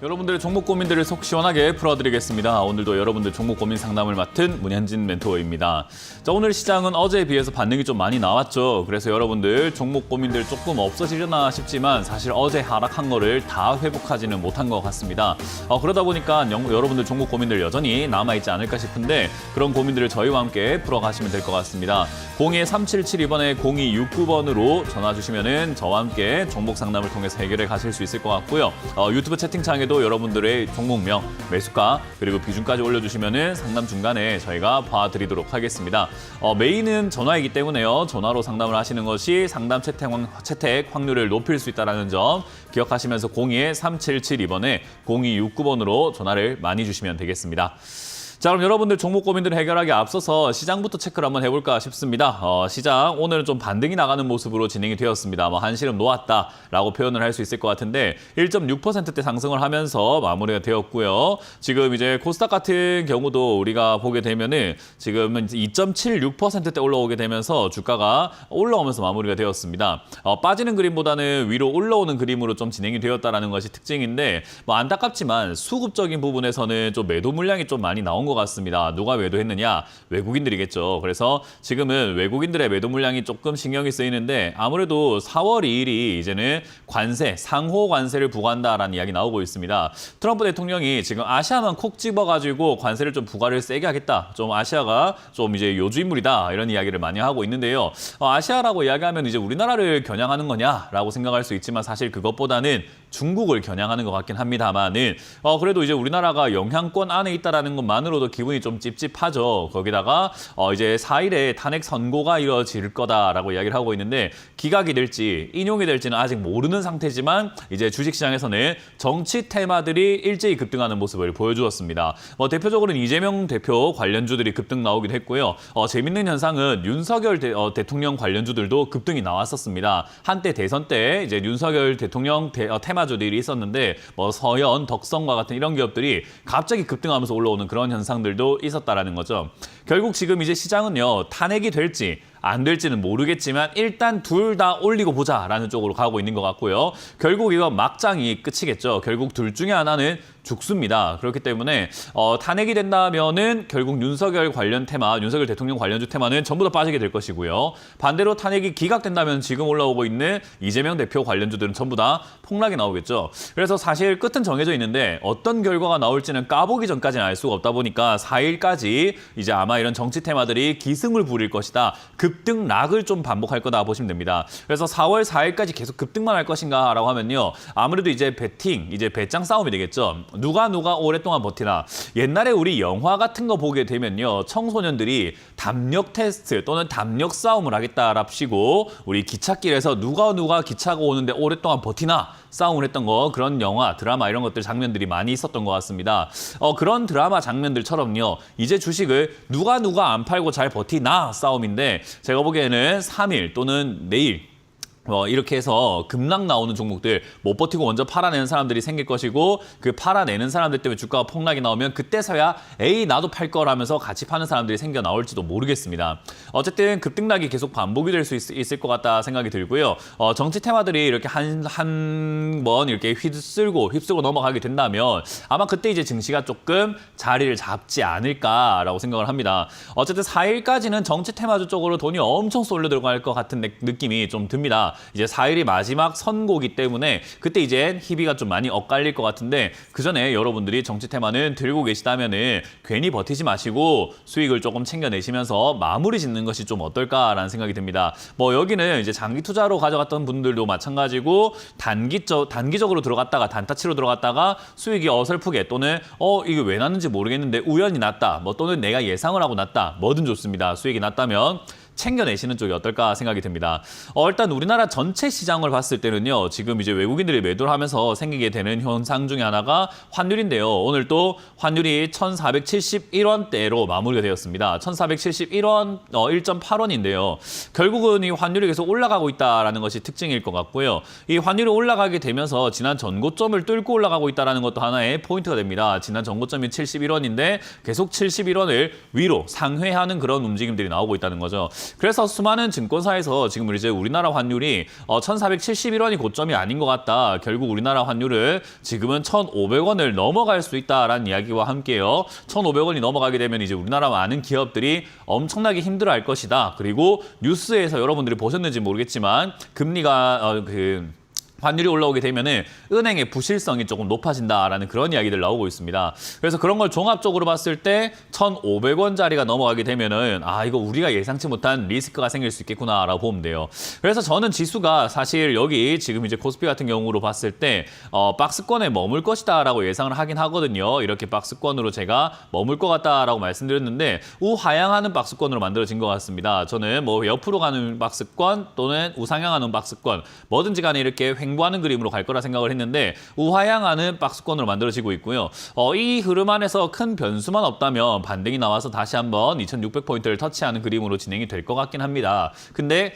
여러분들의 종목 고민들을 속 시원하게 풀어드리겠습니다. 오늘도 여러분들 종목 고민 상담을 맡은 문현진 멘토입니다. 자, 오늘 시장은 어제에 비해서 반등이 좀 많이 나왔죠. 그래서 여러분들 종목 고민들 조금 없어지려나 싶지만 사실 어제 하락한 거를 다 회복하지는 못한 것 같습니다. 그러다 보니까 여러분들 종목 고민들 여전히 남아있지 않을까 싶은데 그런 고민들을 저희와 함께 풀어가시면 될 것 같습니다. 02377 0269번으로 전화 주시면은 저와 함께 종목 상담을 통해서 해결해 가실 수 있을 것 같고요. 유튜브 채팅창에 도 여러분들의 종목명, 매수가, 그리고 비중까지 올려주시면은 상담 중간에 저희가 봐드리도록 하겠습니다. 메인은 전화이기 때문에요. 전화로 상담을 하시는 것이 상담 채택 확률을 높일 수 있다는 점 기억하시면서 02-3772번에 0269번으로 전화를 많이 주시면 되겠습니다. 자, 그럼 여러분들 종목 고민들을 해결하기 앞서서 시장부터 체크를 한번 해볼까 싶습니다. 시장 오늘은 좀 반등이 나가는 모습으로 진행이 되었습니다. 한시름 놓았다라고 표현을 할 수 있을 것 같은데 1.6%대 상승을 하면서 마무리가 되었고요. 지금 이제 코스닥 같은 경우도 우리가 보게 되면은 지금은 2.76%대 올라오게 되면서 주가가 올라오면서 마무리가 되었습니다. 빠지는 그림보다는 위로 올라오는 그림으로 좀 진행이 되었다라는 것이 특징인데 안타깝지만 수급적인 부분에서는 좀 매도 물량이 좀 많이 나온 것 같습니다. 누가 매도했느냐? 외국인들이겠죠. 그래서 지금은 외국인들의 매도 물량이 조금 신경이 쓰이는데 아무래도 4월 2일이 이제는 관세, 상호 관세를 부과한다라는 이야기 나오고 있습니다. 트럼프 대통령이 지금 아시아만 콕 집어가지고 관세를 좀 부과를 세게 하겠다. 좀 아시아가 좀 이제 요주인물이다. 이런 이야기를 많이 하고 있는데요. 아시아라고 이야기하면 이제 우리나라를 겨냥하는 거냐라고 생각할 수 있지만 사실 그것보다는 중국을 겨냥하는 것 같긴 합니다만은 그래도 이제 우리나라가 영향권 안에 있다라는 것만으로도 기분이 좀 찝찝하죠. 거기다가 이제 4일에 탄핵 선고가 이뤄질 거다라고 이야기를 하고 있는데 기각이 될지 인용이 될지는 아직 모르는 상태지만 이제 주식시장에서는 정치 테마들이 일제히 급등하는 모습을 보여주었습니다. 대표적으로는 이재명 대표 관련주들이 급등 나오기도 했고요. 재밌는 현상은 윤석열 대통령 관련주들도 급등이 나왔었습니다. 한때 대선 때 이제 윤석열 대통령 테마주들이 있었는데 서현, 덕성과 같은 이런 기업들이 갑자기 급등하면서 올라오는 그런 현상들도 있었다라는 거죠. 결국 지금 이제 시장은요, 탄핵이 될지 안 될지는 모르겠지만 일단 둘 다 올리고 보자라는 쪽으로 가고 있는 것 같고요. 결국 이거 막장이 끝이겠죠. 결국 둘 중에 하나는 죽습니다. 그렇기 때문에 탄핵이 된다면은 결국 윤석열 관련 테마, 윤석열 대통령 관련주 테마는 전부 다 빠지게 될 것이고요. 반대로 탄핵이 기각된다면 지금 올라오고 있는 이재명 대표 관련주들은 전부 다 폭락이 나오겠죠. 그래서 사실 끝은 정해져 있는데 어떤 결과가 나올지는 까보기 전까지는 알 수가 없다 보니까 4일까지 이제 아마 이런 정치 테마들이 기승을 부릴 것이다. 급등락을 좀 반복할 거다 보시면 됩니다. 그래서 4월 4일까지 계속 급등만 할 것인가라고 하면요. 아무래도 이제 배팅, 이제 배짱 싸움이 되겠죠. 누가 오랫동안 버티나. 옛날에 우리 영화 같은 거 보게 되면요. 청소년들이 담력 테스트 또는 담력 싸움을 하겠다랍시고 우리 기찻길에서 누가 기차가 오는데 오랫동안 버티나 싸움을 했던 거 그런 영화, 드라마 이런 것들 장면들이 많이 있었던 것 같습니다. 그런 드라마 장면들처럼요. 이제 주식을 누가 안 팔고 잘 버티나 싸움인데 제가 보기에는 3일 또는 내일 이렇게 해서 급락 나오는 종목들 못 버티고 먼저 팔아내는 사람들이 생길 것이고 그 팔아내는 사람들 때문에 주가가 폭락이 나오면 그때서야 에이 나도 팔 거라면서 같이 파는 사람들이 생겨 나올지도 모르겠습니다. 어쨌든 급등락이 계속 반복이 될 수 있을 것 같다 생각이 들고요. 정치 테마들이 이렇게 한 번 이렇게 휩쓸고 넘어가게 된다면 아마 그때 이제 증시가 조금 자리를 잡지 않을까라고 생각을 합니다. 어쨌든 4일까지는 정치 테마주 쪽으로 돈이 엄청 쏠려 들어갈 것 같은 느낌이 좀 듭니다. 이제 4일이 마지막 선고기 때문에 그때 이제 희비가 좀 많이 엇갈릴 것 같은데 그 전에 여러분들이 정치 테마는 들고 계시다면은 괜히 버티지 마시고 수익을 조금 챙겨내시면서 마무리 짓는 것이 좀 어떨까라는 생각이 듭니다. 여기는 이제 장기 투자로 가져갔던 분들도 마찬가지고 단기적으로 들어갔다가 단타치로 들어갔다가 수익이 어설프게 또는 이게 왜 났는지 모르겠는데 우연히 났다. 또는 내가 예상을 하고 났다. 뭐든 좋습니다. 수익이 났다면 챙겨내시는 쪽이 어떨까 생각이 듭니다. 일단 우리나라 전체 시장을 봤을 때는요. 지금 이제 외국인들이 매도를 하면서 생기게 되는 현상 중에 하나가 환율인데요. 오늘 또 환율이 1,471원대로 마무리가 되었습니다. 1,471원 1.8원인데요. 결국은 이 환율이 계속 올라가고 있다는 것이 특징일 것 같고요. 이 환율이 올라가게 되면서 지난 전고점을 뚫고 올라가고 있다는 것도 하나의 포인트가 됩니다. 지난 전고점이 71원인데 계속 71원을 위로 상회하는 그런 움직임들이 나오고 있다는 거죠. 그래서 수많은 증권사에서 지금 이제 우리나라 환율이 1,471원이 고점이 아닌 것 같다. 결국 우리나라 환율은 지금은 1,500원을 넘어갈 수 있다라는 이야기와 함께요. 1,500원이 넘어가게 되면 이제 우리나라 많은 기업들이 엄청나게 힘들어할 것이다. 그리고 뉴스에서 여러분들이 보셨는지 모르겠지만 금리가 환율이 올라오게 되면은 은행의 부실성이 조금 높아진다라는 그런 이야기들 나오고 있습니다. 그래서 그런 걸 종합적으로 봤을 때 1,500원짜리가 넘어가게 되면은 이거 우리가 예상치 못한 리스크가 생길 수 있겠구나라고 보면 돼요. 그래서 저는 지수가 사실 여기 지금 이제 코스피 같은 경우로 봤을 때 박스권에 머물 것이다라고 예상을 하긴 하거든요. 이렇게 박스권으로 제가 머물 것 같다라고 말씀드렸는데 우하향하는 박스권으로 만들어진 것 같습니다. 저는 뭐 옆으로 가는 박스권 또는 우상향하는 박스권 뭐든지 간에 이렇게 횡보하는 그림으로 갈 거라 생각을 했는데 우하향하는 박스권으로 만들어지고 있고요. 이 흐름 안에서 큰 변수만 없다면 반등이 나와서 다시 한번 2,600포인트를 터치하는 그림으로 진행이 될 것 같긴 합니다. 근데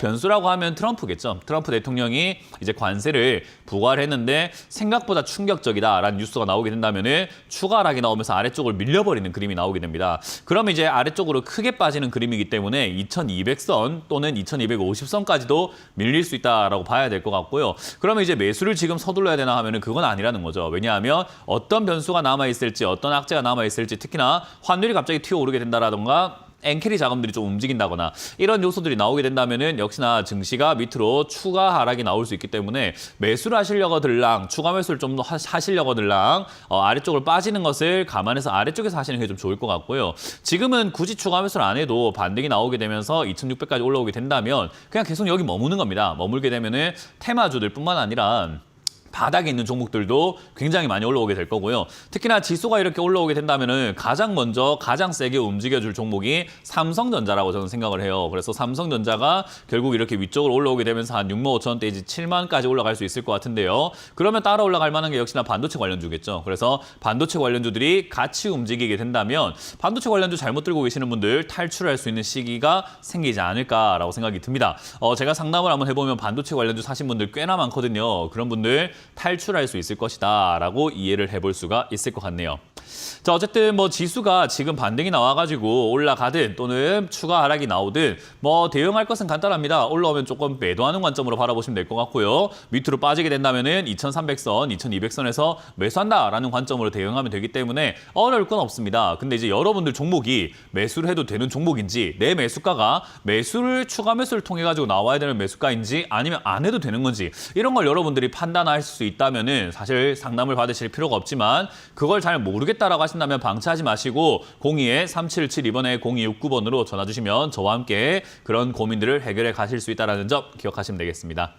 변수라고 하면 트럼프겠죠. 트럼프 대통령이 이제 관세를 부과를 했는데 생각보다 충격적이다라는 뉴스가 나오게 된다면은 추가 하락이 나오면서 아래쪽을 밀려버리는 그림이 나오게 됩니다. 그럼 이제 아래쪽으로 크게 빠지는 그림이기 때문에 2,200선 또는 2,250선까지도 밀릴 수 있다라고 봐야 될 것 같고 고요. 그러면 이제 매수를 지금 서둘러야 되나 하면은 그건 아니라는 거죠. 왜냐하면 어떤 변수가 남아있을지 어떤 악재가 남아있을지 특히나 환율이 갑자기 튀어오르게 된다라던가 엔캐리 자금들이 좀 움직인다거나 이런 요소들이 나오게 된다면은 역시나 증시가 밑으로 추가 하락이 나올 수 있기 때문에 매수를 하시려거들랑 추가 매수를 좀 더 하시려거들랑 아래쪽으로 빠지는 것을 감안해서 아래쪽에서 하시는 게 좀 좋을 것 같고요. 지금은 굳이 추가 매수를 안 해도 반등이 나오게 되면서 2,600까지 올라오게 된다면 그냥 계속 여기 머무는 겁니다. 머물게 되면은 테마주들뿐만 아니라 바닥에 있는 종목들도 굉장히 많이 올라오게 될 거고요. 특히나 지수가 이렇게 올라오게 된다면은 가장 먼저 가장 세게 움직여줄 종목이 삼성전자라고 저는 생각을 해요. 그래서 삼성전자가 결국 이렇게 위쪽으로 올라오게 되면서 한 6만 5천 원대 이제 7만까지 올라갈 수 있을 것 같은데요. 그러면 따라 올라갈 만한 게 역시나 반도체 관련주겠죠. 그래서 반도체 관련주들이 같이 움직이게 된다면 반도체 관련주 잘못 들고 계시는 분들 탈출할 수 있는 시기가 생기지 않을까라고 생각이 듭니다. 제가 상담을 한번 해보면 반도체 관련주 사신 분들 꽤나 많거든요. 그런 분들 탈출할 수 있을 것이다 라고 이해를 해볼 수가 있을 것 같네요. 자, 어쨌든 뭐 지수가 지금 반등이 나와가지고 올라가든 또는 추가 하락이 나오든 뭐 대응할 것은 간단합니다. 올라오면 조금 매도하는 관점으로 바라보시면 될 것 같고요. 밑으로 빠지게 된다면은 2,300선, 2,200선에서 매수한다라는 관점으로 대응하면 되기 때문에 어려울 건 없습니다. 근데 이제 여러분들 종목이 매수를 해도 되는 종목인지 내 매수가가 매수를 추가 매수를 통해 가지고 나와야 되는 매수가인지 아니면 안 해도 되는 건지 이런 걸 여러분들이 판단할 수 있다면은 사실 상담을 받으실 필요가 없지만 그걸 잘 모르겠다라고 하신다면 방치하지 마시고 02-3772번에 0269번으로 전화 주시면 저와 함께 그런 고민들을 해결해 가실 수 있다는 점 기억하시면 되겠습니다.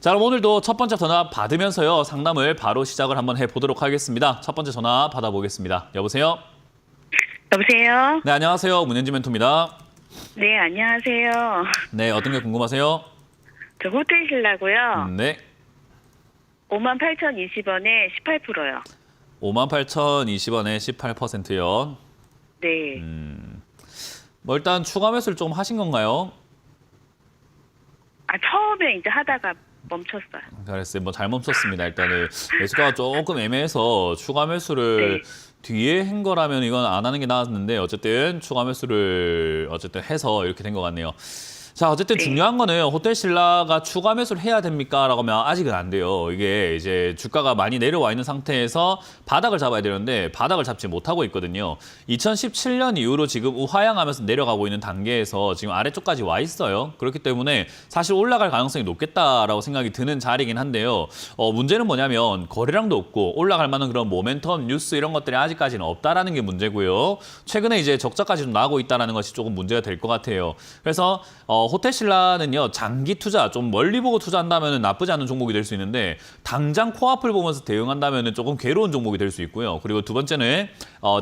자, 그럼 오늘도 첫 번째 전화 받으면서요. 상담을 바로 시작을 한번 해보도록 하겠습니다. 첫 번째 전화 받아보겠습니다. 여보세요? 여보세요? 네, 안녕하세요. 문현진 멘토입니다. 네, 안녕하세요. 네, 어떤 게 궁금하세요? 저 호텔 신라고요. 네. 58,020원에 18%요. 58,020원에 18%요. 네. 뭐 일단 추가 매수를 좀 하신 건가요? 처음에 이제 하다가 멈췄어요. 잘했어요. 뭐 잘 멈췄습니다. 일단은 매수가가 조금 애매해서 추가 매수를 뒤에 한 거라면 이건 안 하는 게 나았는데 어쨌든 추가 매수를 어쨌든 해서 이렇게 된 것 같네요. 자, 어쨌든 중요한 거는 호텔 신라가 추가 매수를 해야 됩니까? 라고 하면 아직은 안 돼요. 이게 이제 주가가 많이 내려와 있는 상태에서 바닥을 잡아야 되는데 바닥을 잡지 못하고 있거든요. 2017년 이후로 지금 우하향하면서 내려가고 있는 단계에서 지금 아래쪽까지 와 있어요. 그렇기 때문에 사실 올라갈 가능성이 높겠다라고 생각이 드는 자리긴 한데요. 문제는 뭐냐면 거래량도 없고 올라갈 만한 그런 모멘텀 뉴스 이런 것들이 아직까지는 없다라는 게 문제고요. 최근에 이제 적자까지 좀 나고 있다는 것이 조금 문제가 될 것 같아요. 그래서 호텔 신라는요, 장기 투자, 좀 멀리 보고 투자한다면 나쁘지 않은 종목이 될 수 있는데 당장 코앞을 보면서 대응한다면 조금 괴로운 종목이 될 수 있고요. 그리고 두 번째는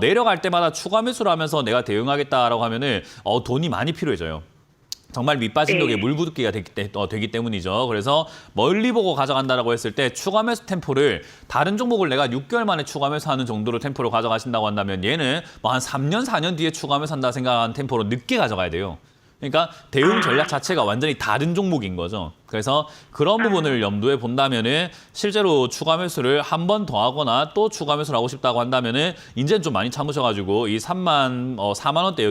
내려갈 때마다 추가 매수를 하면서 내가 대응하겠다라고 하면은 돈이 많이 필요해져요. 정말 밑빠진 독에 물 붓기가 되기 때문이죠. 그래서 멀리 보고 가져간다라고 했을 때 추가 매수 템포를 다른 종목을 내가 6개월 만에 추가 매수하는 정도로 템포로 가져가신다고 한다면 얘는 뭐 한 3년, 4년 뒤에 추가 매수한다 생각하는 템포로 늦게 가져가야 돼요. 그러니까 대응 전략 자체가 완전히 다른 종목인 거죠. 그래서 그런 부분을 염두에 본다면은 실제로 추가 매수를 한 번 더 하거나 또 추가 매수를 하고 싶다고 한다면은 이제는 좀 많이 참으셔가지고 이 4만 원대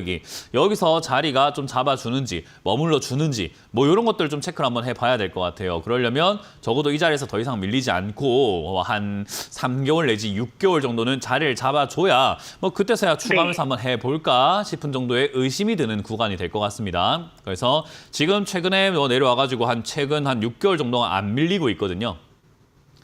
여기서 자리가 좀 잡아주는지 머물러 주는지 뭐 이런 것들을 좀 체크를 한번 해봐야 될 것 같아요. 그러려면 적어도 이 자리에서 더 이상 밀리지 않고 한 3개월 내지 6개월 정도는 자리를 잡아줘야 뭐 그때서야 추가 매수 한번 해볼까 싶은 정도의 의심이 드는 구간이 될 것 같습니다. 그래서 지금 최근에 내려와가지고 최근 한 6개월 정도가 안 밀리고 있거든요.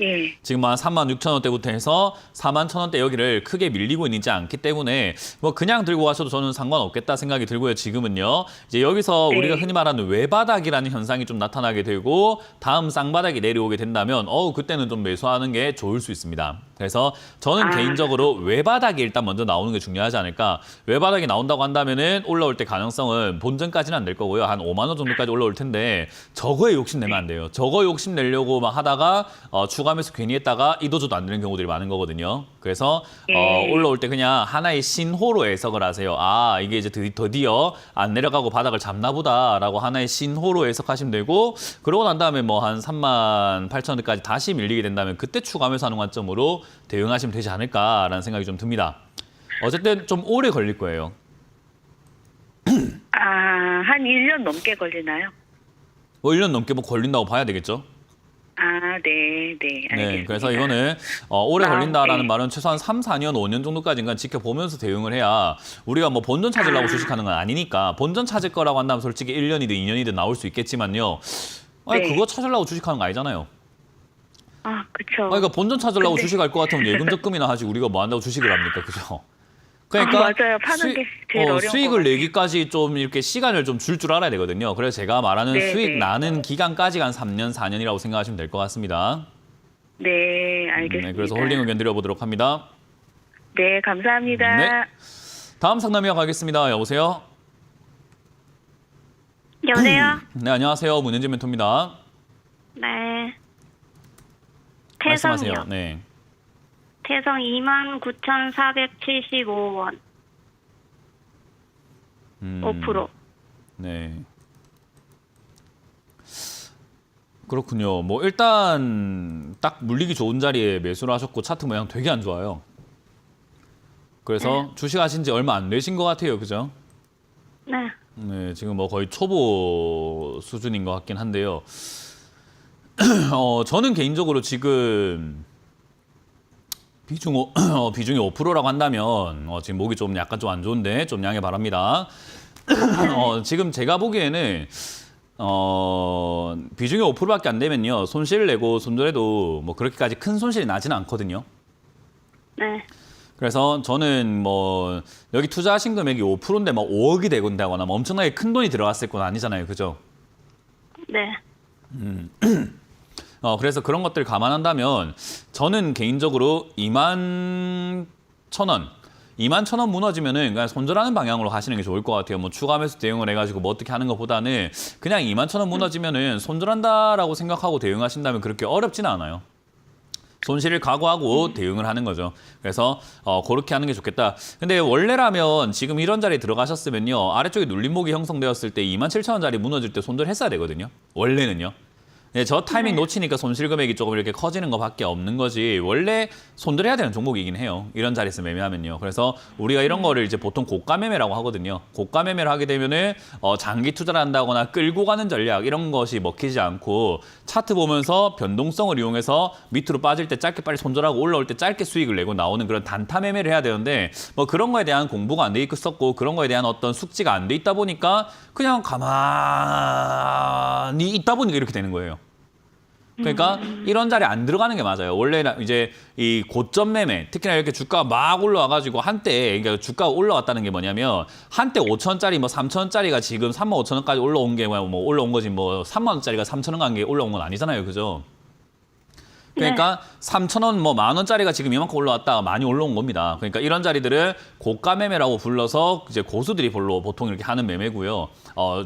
예. 지금 한 36,000원대부터 해서 41,000원대 여기를 크게 밀리고 있지 않기 때문에 뭐 그냥 들고 가셔도 저는 상관없겠다 생각이 들고요. 지금은요. 이제 여기서 네. 우리가 흔히 말하는 외바닥이라는 현상이 좀 나타나게 되고 다음 쌍바닥이 내려오게 된다면 그때는 좀 매수하는 게 좋을 수 있습니다. 그래서 저는 개인적으로 외바닥이 일단 먼저 나오는 게 중요하지 않을까. 외바닥이 나온다고 한다면은 올라올 때 가능성은 본전까지는 안 될 거고요. 한 5만 원 정도까지 올라올 텐데 저거에 욕심내면 안 돼요. 저거 욕심내려고 막 하다가 추가 매수 괜히 했다가 이도저도 안 되는 경우들이 많은 거거든요. 그래서 올라올 때 그냥 하나의 신호로 해석을 하세요. 아, 이게 이제 드디어 안 내려가고 바닥을 잡나 보다라고 하나의 신호로 해석하시면 되고 그러고 난 다음에 뭐 한 38,000원까지 다시 밀리게 된다면 그때 추가 매수하는 관점으로 대응하시면 되지 않을까라는 생각이 좀 듭니다. 어쨌든 좀 오래 걸릴 거예요. 한 1년 넘게 걸리나요? 뭐 1년 넘게 뭐 걸린다고 봐야 되겠죠. 네, 알겠습니다. 네, 그래서 이거는 오래 걸린다라는 네. 말은 최소한 3, 4년, 5년 정도까지는 지켜보면서 대응을 해야 우리가 뭐 본전 찾으려고 주식하는 건 아니니까 본전 찾을 거라고 한다면 솔직히 1년이든 2년이든 나올 수 있겠지만요. 아니, 네. 그거 찾으려고 주식하는 거 아니잖아요. 그쵸. 그러니까 본전 찾으려고 근데- 주식할 것 같으면 예금 적금이나 하지 우리가 뭐 한다고 주식을 합니까? 그죠? 맞아요. 파는 게 제일 어려운 수익을 것 같아요. 내기까지 좀 이렇게 시간을 좀 줄 알아야 되거든요. 그래서 제가 말하는 네, 수익 네. 나는 기간까지가 한 3년, 4년이라고 생각하시면 될 것 같습니다. 네, 알겠습니다. 네, 그래서 홀딩 의견 드려보도록 합니다. 네, 감사합니다. 네. 다음 상담 이어가겠습니다. 여보세요? 여보세요? 네, 안녕하세요. 문현진 멘토입니다. 네. 말씀하세요. 태성이요. 네. 태성 29,475원. 5%. 네. 그렇군요. 뭐 일단 딱 물리기 좋은 자리에 매수를 하셨고 차트 모양 되게 안 좋아요. 그래서 주식하신 지 얼마 안 되신 것 같아요. 그죠? 네. 네, 지금 뭐 거의 초보 수준인 것 같긴 한데요. 저는 개인적으로 지금 비중이 5%라고 한다면 지금 목이 좀 약간 좀 안 좋은데 좀 양해 바랍니다. 지금 제가 보기에는 비중이 5%밖에 안 되면요. 손실을 내고 손절해도 뭐 그렇게까지 큰 손실이 나지는 않거든요. 네. 그래서 저는 뭐 여기 투자하신 금액이 5%인데 뭐 5억이 되건다거나 뭐 엄청나게 큰 돈이 들어갔을 건 아니잖아요. 그죠? 네. 그래서 그런 것들 감안한다면 저는 개인적으로 21,000원 21,000원 무너지면은 그냥 손절하는 방향으로 가시는 게 좋을 것 같아요. 뭐 추가 매수 대응을 해가지고 뭐 어떻게 하는 것보다는 그냥 21,000원 무너지면은 손절한다라고 생각하고 대응하신다면 그렇게 어렵지는 않아요. 손실을 각오하고 대응을 하는 거죠. 그래서 그렇게 하는 게 좋겠다. 근데 원래라면 지금 이런 자리에 들어가셨으면요. 아래쪽에 눌림목이 형성되었을 때 27,000원짜리 무너질 때 손절했어야 되거든요. 원래는요. 네, 저 타이밍 놓치니까 손실 금액이 조금 이렇게 커지는 것밖에 없는 거지 원래 손절해야 되는 종목이긴 해요. 이런 자리에서 매매하면요. 그래서 우리가 이런 거를 이제 보통 고가 매매라고 하거든요. 고가 매매를 하게 되면은 장기 투자를 한다거나 끌고 가는 전략 이런 것이 먹히지 않고 차트 보면서 변동성을 이용해서 밑으로 빠질 때 짧게 빨리 손절하고 올라올 때 짧게 수익을 내고 나오는 그런 단타 매매를 해야 되는데 뭐 그런 거에 대한 공부가 안 돼 있었고 그런 거에 대한 어떤 숙지가 안 돼 있다 보니까 그냥 가만히 있다 보니까 이렇게 되는 거예요. 그러니까 이런 자리에 안 들어가는 게 맞아요. 원래 이제 이 고점 매매, 특히나 이렇게 주가가 막 올라와가지고 한때 그러니까 주가가 올라왔다는 게 뭐냐면 한때 5천원짜리 뭐 3천원짜리가 지금 35,000원까지 올라온 게 뭐 올라온 거지 뭐 3만원짜리가 3,000원 간 게 올라온 건 아니잖아요. 그죠? 그러니까 3,000원 뭐 10,000원짜리가 지금 이만큼 올라왔다가 많이 올라온 겁니다. 그러니까 이런 자리들을 고가 매매라고 불러서 이제 고수들이 보통 이렇게 하는 매매고요.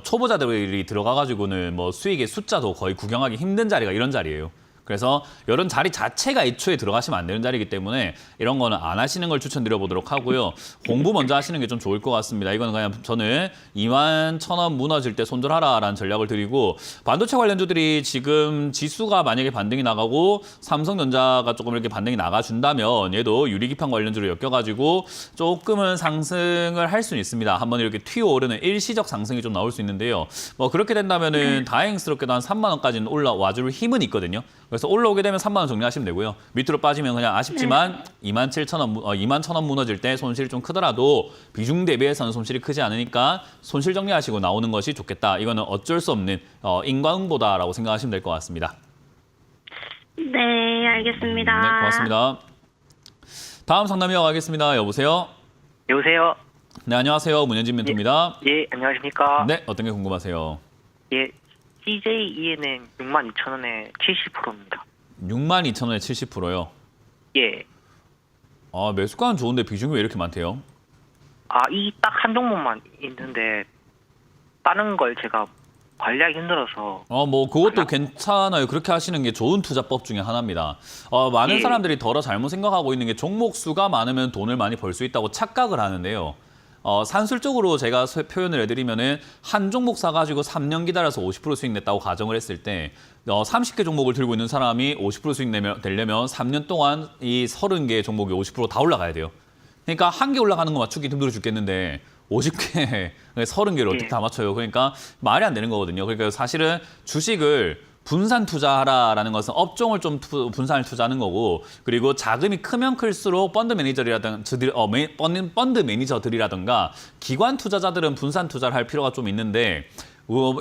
초보자들이 들어가가지고는 뭐 수익의 숫자도 거의 구경하기 힘든 자리가 이런 자리예요. 그래서 이런 자리 자체가 애초에 들어가시면 안 되는 자리이기 때문에 이런 거는 안 하시는 걸 추천드려 보도록 하고요. 공부 먼저 하시는 게 좀 좋을 것 같습니다. 이거는 그냥 저는 21,000원 무너질 때 손절하라라는 전략을 드리고, 반도체 관련주들이 지금 지수가 만약에 반등이 나가고 삼성전자가 조금 이렇게 반등이 나가준다면 얘도 유리기판 관련주로 엮여가지고 조금은 상승을 할 수는 있습니다. 한번 이렇게 튀어오르는 일시적 상승이 좀 나올 수 있는데요. 뭐 그렇게 된다면은 다행스럽게도 한 3만 원까지는 올라와줄 힘은 있거든요. 그래서 올라오게 되면 3만 원 정리하시면 되고요. 밑으로 빠지면 그냥 아쉽지만 27,000원, 21,000원 무너질 때 손실이 좀 크더라도 비중 대비해서는 손실이 크지 않으니까 손실 정리하시고 나오는 것이 좋겠다. 이거는 어쩔 수 없는 인과응보다라고 생각하시면 될 것 같습니다. 네, 알겠습니다. 네, 고맙습니다. 다음 상담 이어가겠습니다. 여보세요? 여보세요. 네, 안녕하세요. 문현진 멘토입니다. 예, 안녕하십니까. 네, 어떤 게 궁금하세요? 예, CJENM 62,000원에 70%입니다. 62,000원에 70%요. 예. 아, 매수가는 좋은데 비중이 왜 이렇게 많대요? 아, 이 딱 한 종목만 있는데 다른 걸 제가 관리하기 힘들어서. 뭐 그것도 괜찮아요. 그렇게 하시는 게 좋은 투자법 중에 하나입니다. 많은 예. 사람들이 더러 잘못 생각하고 있는 게 종목 수가 많으면 돈을 많이 벌 수 있다고 착각을 하는데요. 산술적으로 제가 표현을 해드리면은 한 종목 사가지고 3년 기다려서 50% 수익 냈다고 가정을 했을 때 30개 종목을 들고 있는 사람이 50% 수익 되려면 3년 동안 이 30개 종목이 50%다 올라가야 돼요. 그러니까 한 개 올라가는 거 맞추기 힘들어 죽겠는데 50개, 30개를 어떻게 다 맞춰요? 그러니까 말이 안 되는 거거든요. 그러니까 사실은 주식을 분산 투자하라라는 것은 업종을 좀 분산을 투자하는 거고, 그리고 자금이 크면 클수록 펀드 매니저들이라든가 기관 투자자들은 분산 투자를 할 필요가 좀 있는데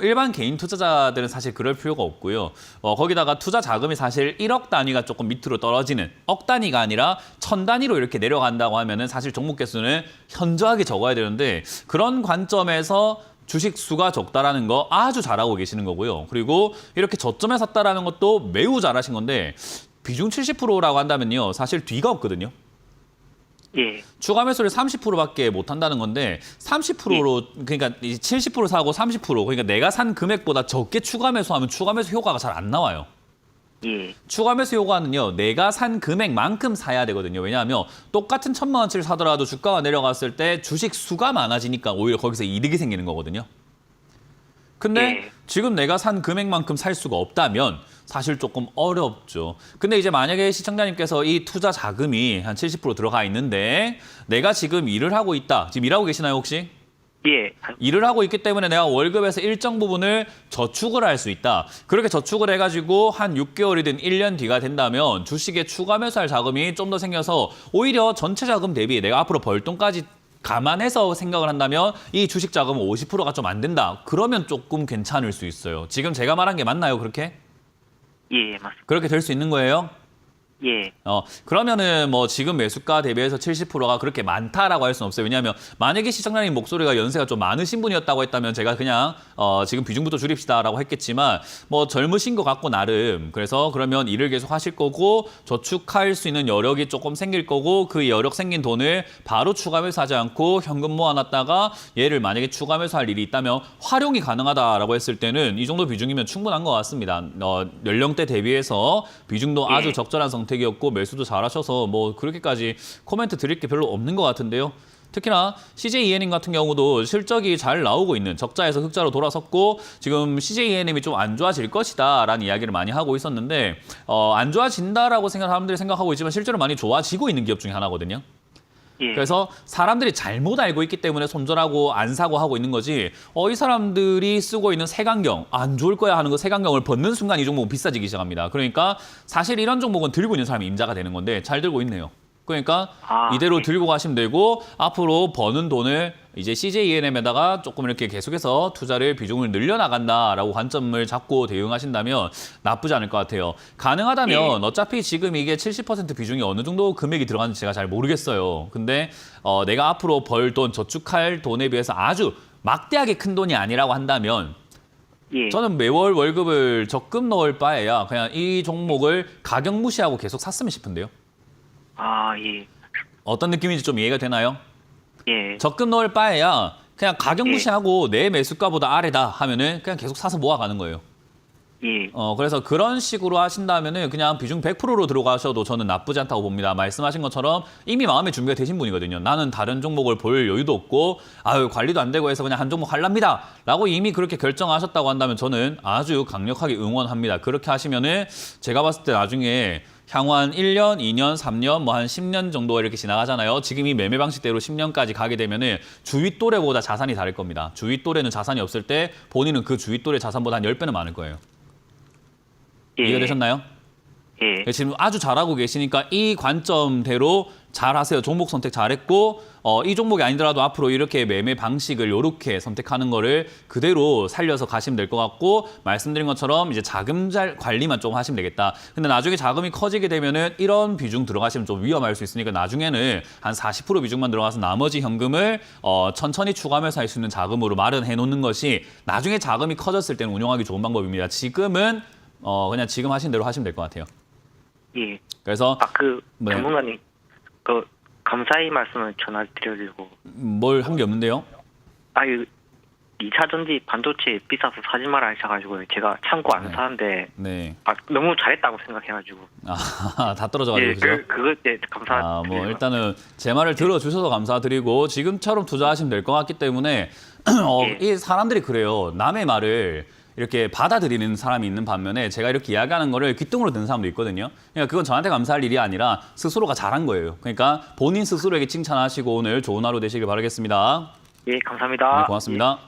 일반 개인 투자자들은 사실 그럴 필요가 없고요. 거기다가 투자 자금이 사실 1억 단위가 조금 밑으로 떨어지는, 억 단위가 아니라 1000 단위로 이렇게 내려간다고 하면은 사실 종목 개수는 현저하게 적어야 되는데, 그런 관점에서 주식 수가 적다라는 거 아주 잘하고 계시는 거고요. 그리고 이렇게 저점에 샀다라는 것도 매우 잘하신 건데, 비중 70%라고 한다면요, 사실 뒤가 없거든요. 예. 추가 매수를 30%밖에 못 한다는 건데 30%로 그러니까 70% 사고 30% 그러니까 내가 산 금액보다 적게 추가 매수하면 추가 매수 효과가 잘 안 나와요. 예. 추가 매수 효과는요, 내가 산 금액만큼 사야 되거든요. 왜냐하면 똑같은 1,000만 원치를 사더라도 주가가 내려갔을 때 주식 수가 많아지니까 오히려 거기서 이득이 생기는 거거든요. 근데 예. 지금 내가 산 금액만큼 살 수가 없다면 사실 조금 어렵죠. 근데 이제 만약에 시청자님께서 이 투자 자금이 한 70% 들어가 있는데 내가 지금 일을 하고 있다. 지금 일하고 계시나요, 혹시? 예. 일을 하고 있기 때문에 내가 월급에서 일정 부분을 저축을 할 수 있다. 그렇게 저축을 해가지고 한 6개월이든 1년 뒤가 된다면 주식에 추가 매수할 자금이 좀 더 생겨서 오히려 전체 자금 대비 내가 앞으로 벌 돈까지 감안해서 생각을 한다면 이 주식 자금은 50%가 좀 안 된다. 그러면 조금 괜찮을 수 있어요. 지금 제가 말한 게 맞나요, 그렇게? 예, 맞습니다. 그렇게 될 수 있는 거예요? 예. 그러면은 뭐 지금 매수가 대비해서 70%가 그렇게 많다라고 할 수는 없어요. 왜냐하면 만약에 시청자님 목소리가 연세가 좀 많으신 분이었다고 했다면 제가 그냥 지금 비중부터 줄입시다라고 했겠지만 뭐 젊으신 것 같고 나름 그래서 그러면 일을 계속 하실 거고 저축할 수 있는 여력이 조금 생길 거고 그 여력 생긴 돈을 바로 추가 매수하지 않고 현금 모아놨다가 얘를 만약에 추가 매수할 일이 있다면 활용이 가능하다라고 했을 때는 이 정도 비중이면 충분한 것 같습니다. 연령대 대비해서 비중도 아주 적절한 선택이었고 매수도 잘하셔서 뭐 그렇게까지 코멘트 드릴 게 별로 없는 것 같은데요. 특히나 CJENM 같은 경우도 실적이 잘 나오고 있는 적자에서 흑자로 돌아섰고 지금 CJENM이 좀 안 좋아질 것이다라는 이야기를 많이 하고 있었는데 안 좋아진다라고 사람들이 생각하고 있지만 실제로 많이 좋아지고 있는 기업 중에 하나거든요. 예. 그래서 사람들이 잘못 알고 있기 때문에 손절하고 안 사고 하고 있는 거지 이 사람들이 쓰고 있는 색안경 안 좋을 거야 하는 거 색안경을 벗는 순간 이 종목은 비싸지기 시작합니다. 그러니까 사실 이런 종목은 들고 있는 사람이 임자가 되는 건데 잘 들고 있네요. 그러니까 이대로 네. 들고 가시면 되고 앞으로 버는 돈을 이제 CJENM에다가 조금 이렇게 계속해서 투자를 비중을 늘려나간다라고 관점을 잡고 대응하신다면 나쁘지 않을 것 같아요. 가능하다면 어차피 지금 이게 70% 비중이 어느 정도 금액이 들어가는지 제가 잘 모르겠어요. 근데 내가 앞으로 벌 돈, 저축할 돈에 비해서 아주 막대하게 큰 돈이 아니라고 한다면 예. 저는 매월 월급을 적금 넣을 바에야 그냥 이 종목을 가격 무시하고 계속 샀으면 싶은데요. 아, 예. 어떤 느낌인지 좀 이해가 되나요? 예. 적금 넣을 바에야 그냥 가격 무시하고 내 매수가보다 아래다 하면은 그냥 계속 사서 모아가는 거예요. 예. 그래서 그런 식으로 하신다면은 그냥 비중 100%로 들어가셔도 저는 나쁘지 않다고 봅니다. 말씀하신 것처럼 이미 마음의 준비가 되신 분이거든요. 나는 다른 종목을 볼 여유도 없고 아유 관리도 안 되고 해서 그냥 한 종목 할랍니다. 라고 이미 그렇게 결정하셨다고 한다면 저는 아주 강력하게 응원합니다. 그렇게 하시면은 제가 봤을 때 나중에 향후 한 1년, 2년, 3년, 뭐 한 10년 정도가 이렇게 지나가잖아요. 지금 이 매매 방식대로 10년까지 가게 되면은 주위 또래보다 자산이 다를 겁니다. 주위 또래는 자산이 없을 때 본인은 그 주위 또래 자산보다 한 10배는 많을 거예요. 예. 이해되셨나요? 예. 지금 아주 잘하고 계시니까 이 관점대로 잘하세요. 종목 선택 잘했고 이 종목이 아니더라도 앞으로 이렇게 매매 방식을 이렇게 선택하는 거를 그대로 살려서 가시면 될 것 같고 말씀드린 것처럼 이제 자금 잘 관리만 좀 하시면 되겠다. 근데 나중에 자금이 커지게 되면은 이런 비중 들어가시면 좀 위험할 수 있으니까 나중에는 한 40% 비중만 들어가서 나머지 현금을 천천히 추가하면서 할 수 있는 자금으로 마련해 놓는 것이 나중에 자금이 커졌을 때는 운용하기 좋은 방법입니다. 지금은 그냥 지금 하신 대로 하시면 될 것 같아요. 예. 그래서 네. 전문가님 감사의 말씀을 전해드리려고. 뭘 한 게 없는데요? 아유 2차 전지 반도체 비싸서 사지 마라 하셔가지고 제가 참고 안 사는데 네. 너무 잘했다고 생각해가지고. 다 떨어져가지고 예, 그죠? 그것 때 감사. 뭐 일단은 제 말을 들어주셔서 감사드리고 지금처럼 투자하시면 될 것 같기 때문에 이 사람들이 그래요. 남의 말을 이렇게 받아들이는 사람이 있는 반면에 제가 이렇게 이야기하는 거를 귓등으로 듣는 사람도 있거든요. 그러니까 그건 저한테 감사할 일이 아니라 스스로가 잘한 거예요. 그러니까 본인 스스로에게 칭찬하시고 오늘 좋은 하루 되시길 바라겠습니다. 예, 감사합니다. 네, 고맙습니다.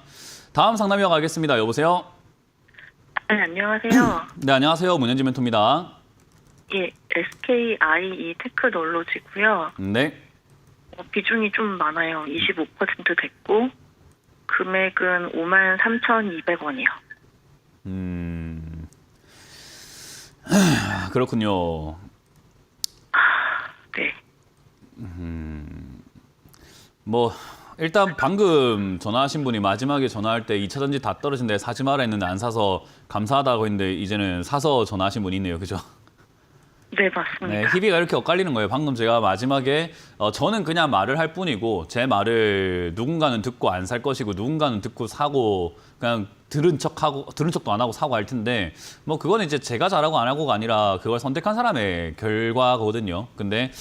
다음 상담 이어가겠습니다. 여보세요? 네, 안녕하세요. 네, 안녕하세요. 문현진 멘토입니다. 예, SKIE 테크놀로지고요. 네. 비중이 좀 많아요. 25% 됐고 금액은 53,200원이요. 그렇군요. 네. 뭐 일단 방금 전화하신 분이 마지막에 전화할 때 2차 전지 다 떨어진데 사지 마라 했는데 안 사서 감사하다고 했는데 이제는 사서 전화하신 분이 있네요. 그죠? 네, 맞습니다. 네, 희비가 이렇게 엇갈리는 거예요. 방금 제가 마지막에 저는 그냥 말을 할 뿐이고 제 말을 누군가는 듣고 안 살 것이고 누군가는 듣고 사고 그냥 들은 척도 안 하고 사고 할 텐데 뭐 그거는 이제 제가 잘하고 안 하고가 아니라 그걸 선택한 사람의 결과거든요. 근데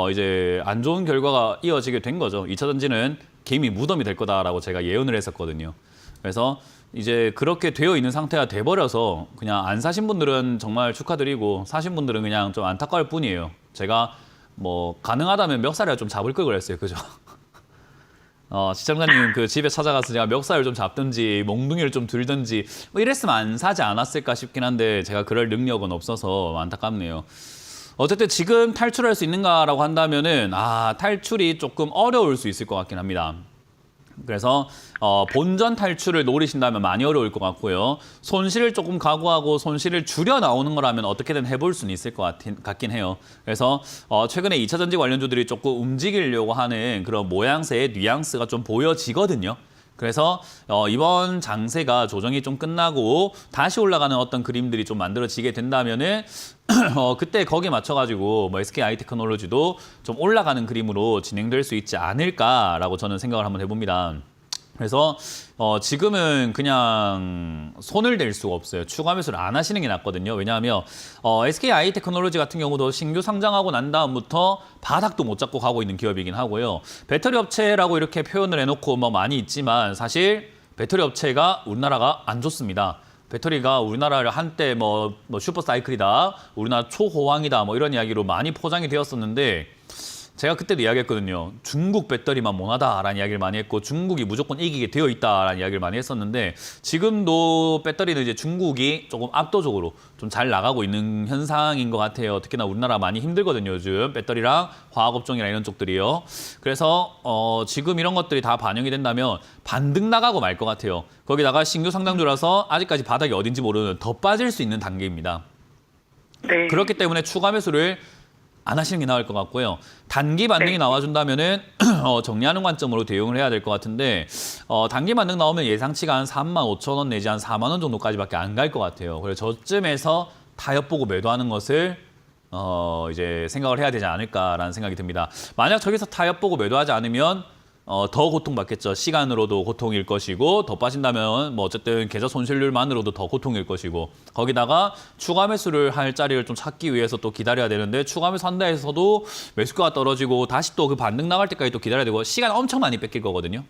이제 안 좋은 결과가 이어지게 된 거죠. 2차 전지는 개미 무덤이 될 거다라고 제가 예언을 했었거든요. 그래서 이제 그렇게 되어 있는 상태가 돼버려서 그냥 안 사신 분들은 정말 축하드리고 사신 분들은 그냥 좀 안타까울 뿐이에요. 제가 뭐 가능하다면 멱살이라 좀 잡을 걸 그랬어요. 그죠? 시청자님 그 집에 찾아가서 제가 멱살을 좀 잡든지 몽둥이를 좀 들든지 뭐 이랬으면 안 사지 않았을까 싶긴 한데 제가 그럴 능력은 없어서 안타깝네요. 어쨌든 지금 탈출할 수 있는가라고 한다면은 탈출이 조금 어려울 수 있을 것 같긴 합니다. 그래서 본전 탈출을 노리신다면 많이 어려울 것 같고요. 손실을 조금 각오하고 손실을 줄여 나오는 거라면 어떻게든 해볼 수는 있을 것 같긴 해요. 그래서 최근에 2차 전지 관련주들이 조금 움직이려고 하는 그런 모양새의 뉘앙스가 좀 보여지거든요. 그래서 이번 장세가 조정이 좀 끝나고 다시 올라가는 어떤 그림들이 좀 만들어지게 된다면은 그때 거기에 맞춰가지고 뭐 SKI 테크놀로지도 좀 올라가는 그림으로 진행될 수 있지 않을까라고 저는 생각을 한번 해봅니다. 그래서 지금은 그냥 손을 댈 수가 없어요. 추가 매수를 안 하시는 게 낫거든요. 왜냐하면 SKI 테크놀로지 같은 경우도 신규 상장하고 난 다음부터 바닥도 못 잡고 가고 있는 기업이긴 하고요. 배터리 업체라고 이렇게 표현을 해놓고 뭐 많이 있지만 사실 배터리 업체가 우리나라가 안 좋습니다. 배터리가 우리나라를 한때 뭐 슈퍼사이클이다, 우리나라 초호황이다 뭐 이런 이야기로 많이 포장이 되었었는데 제가 그때도 이야기했거든요. 중국 배터리만 못하다라는 이야기를 많이 했고 중국이 무조건 이기게 되어 있다라는 이야기를 많이 했었는데 지금도 배터리는 이제 중국이 조금 압도적으로 좀 잘 나가고 있는 현상인 것 같아요. 특히나 우리나라 많이 힘들거든요. 요즘 배터리랑 화학업종이랑 이런 쪽들이요. 그래서 지금 이런 것들이 다 반영이 된다면 반등 나가고 말 것 같아요. 거기다가 신규 상장주라서 아직까지 바닥이 어딘지 모르는 더 빠질 수 있는 단계입니다. 네. 그렇기 때문에 추가 매수를 안 하시는 게 나을 것 같고요. 단기 반등이 나와준다면은 정리하는 관점으로 대응을 해야 될 것 같은데 단기 반등 나오면 예상치가 한 35,000원 내지 한 4만 원 정도까지밖에 안 갈 것 같아요. 그래서 저쯤에서 타협 보고 매도하는 것을 이제 생각을 해야 되지 않을까라는 생각이 듭니다. 만약 저기서 타협 보고 매도하지 않으면 더 고통받겠죠. 시간으로도 고통일 것이고 더 빠진다면 뭐 어쨌든 계좌 손실률만으로도 더 고통일 것이고 거기다가 추가 매수를 할 자리를 좀 찾기 위해서 또 기다려야 되는데 추가 매수 한다 해서도 매수가가 떨어지고 다시 또 그 반등 나갈 때까지 또 기다려야 되고 시간 엄청 많이 뺏길 거거든요.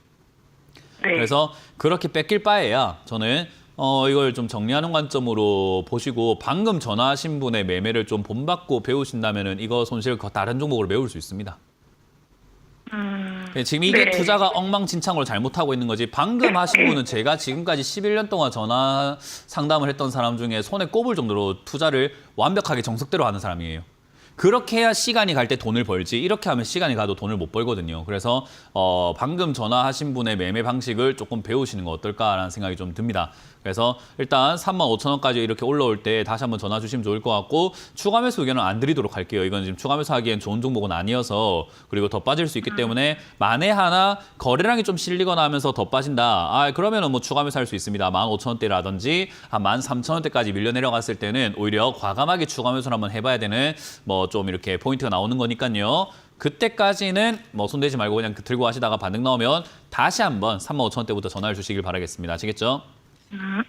네. 그래서 그렇게 뺏길 바에야 저는 이걸 좀 정리하는 관점으로 보시고 방금 전화하신 분의 매매를 좀 본받고 배우신다면은 이거 손실 다른 종목으로 메울 수 있습니다. 지금 이게 네. 투자가 엉망진창으로 잘못하고 있는 거지. 방금 하신 분은 제가 지금까지 11년 동안 전화 상담을 했던 사람 중에 손에 꼽을 정도로 투자를 완벽하게 정석대로 하는 사람이에요. 그렇게 해야 시간이 갈 때 돈을 벌지 이렇게 하면 시간이 가도 돈을 못 벌거든요. 그래서 방금 전화하신 분의 매매 방식을 조금 배우시는 거 어떨까라는 생각이 좀 듭니다. 그래서 일단 35,000원까지 이렇게 올라올 때 다시 한번 전화 주시면 좋을 것 같고 추가 매수 의견은 안 드리도록 할게요. 이건 지금 추가 매수하기엔 좋은 종목은 아니어서 그리고 더 빠질 수 있기 때문에 만에 하나 거래량이 좀 실리거나 하면서 더 빠진다. 그러면은 뭐 추가 매수할 수 있습니다. 15,000원대라든지 한 13,000원대까지 밀려 내려갔을 때는 오히려 과감하게 추가 매수를 한번 해봐야 되는 뭐 좀 이렇게 포인트가 나오는 거니까요. 그때까지는 뭐 손대지 말고 그냥 들고 가시다가 반등 나오면 다시 한번 35,000원대부터 전화를 주시길 바라겠습니다. 아시겠죠?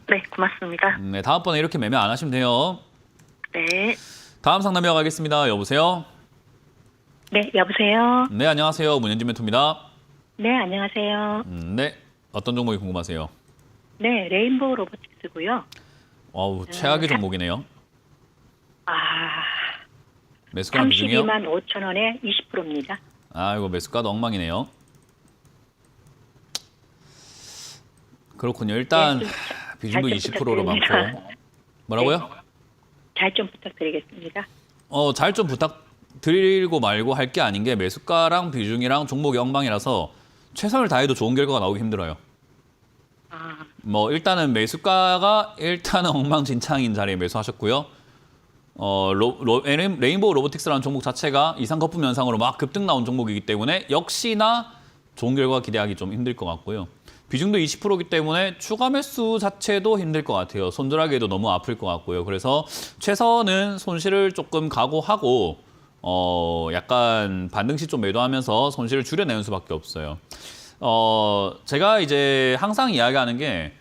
네, 고맙습니다. 네, 다음번에 이렇게 매매 안 하시면 돼요. 네. 다음 상담 이어가겠습니다. 여보세요? 네, 여보세요. 네, 안녕하세요. 문현진 멘토입니다. 네, 안녕하세요. 네, 어떤 종목이 궁금하세요? 네, 레인보우 로보틱스고요. 어우, 최악의 종목이네요. 아, 매수가 비중이요? 32만 5천 원에 20%입니다. 이거 매수가도 엉망이네요. 그렇군요. 일단 네, 좀 비중도 잘 20%로 부탁드립니다. 많고. 뭐라고요? 잘 좀 부탁드리겠습니다. 잘 좀 부탁드리고 말고 할 게 아닌 게 매수가랑 비중이랑 종목이 엉망이라서 최선을 다해도 좋은 결과가 나오기 힘들어요. 뭐 일단은 매수가가 일단은 엉망진창인 자리에 매수하셨고요. 레인보우 로보틱스라는 종목 자체가 이상 거품 현상으로 막 급등 나온 종목이기 때문에 역시나 좋은 결과 기대하기 좀 힘들 것 같고요. 비중도 20%이기 때문에 추가 매수 자체도 힘들 것 같아요. 손절하기에도 너무 아플 것 같고요. 그래서 최선은 손실을 조금 각오하고 약간 반등 시 좀 매도하면서 손실을 줄여내는 수밖에 없어요. 제가 이제 항상 이야기하는 게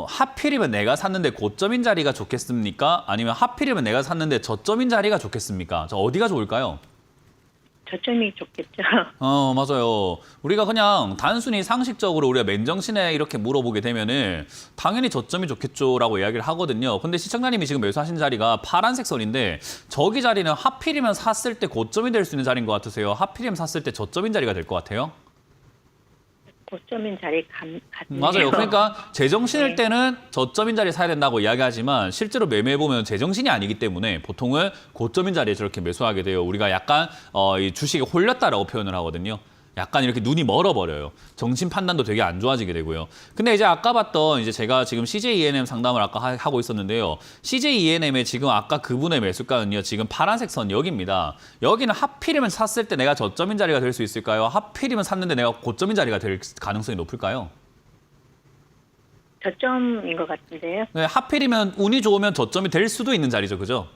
하필이면 내가 샀는데 고점인 자리가 좋겠습니까? 아니면 하필이면 내가 샀는데 저점인 자리가 좋겠습니까? 저 어디가 좋을까요? 저점이 좋겠죠. 맞아요. 우리가 그냥 단순히 상식적으로 우리가 맨정신에 이렇게 물어보게 되면은 당연히 저점이 좋겠죠라고 이야기를 하거든요. 근데 시청자님이 지금 매수하신 자리가 파란색 선인데 저기 자리는 하필이면 샀을 때 고점이 될 수 있는 자리인 것 같으세요? 하필이면 샀을 때 저점인 자리가 될 것 같아요? 고점인 자리 같네요. 맞아요. 그러니까 제정신일 네. 때는 저점인 자리에 사야 된다고 이야기하지만 실제로 매매해보면 제정신이 아니기 때문에 보통은 고점인 자리에 저렇게 매수하게 돼요. 우리가 약간 이 주식에 홀렸다라고 표현을 하거든요. 약간 이렇게 눈이 멀어버려요. 정신 판단도 되게 안 좋아지게 되고요. 근데 이제 아까 봤던 이제 제가 지금 CJ ENM 상담을 아까 하고 있었는데요. CJ ENM의 지금 아까 그분의 매수가는요. 지금 파란색 선 여기입니다. 여기는 하필이면 샀을 때 내가 저점인 자리가 될 수 있을까요? 하필이면 샀는데 내가 고점인 자리가 될 가능성이 높을까요? 저점인 것 같은데요. 네, 하필이면 운이 좋으면 저점이 될 수도 있는 자리죠. 그죠?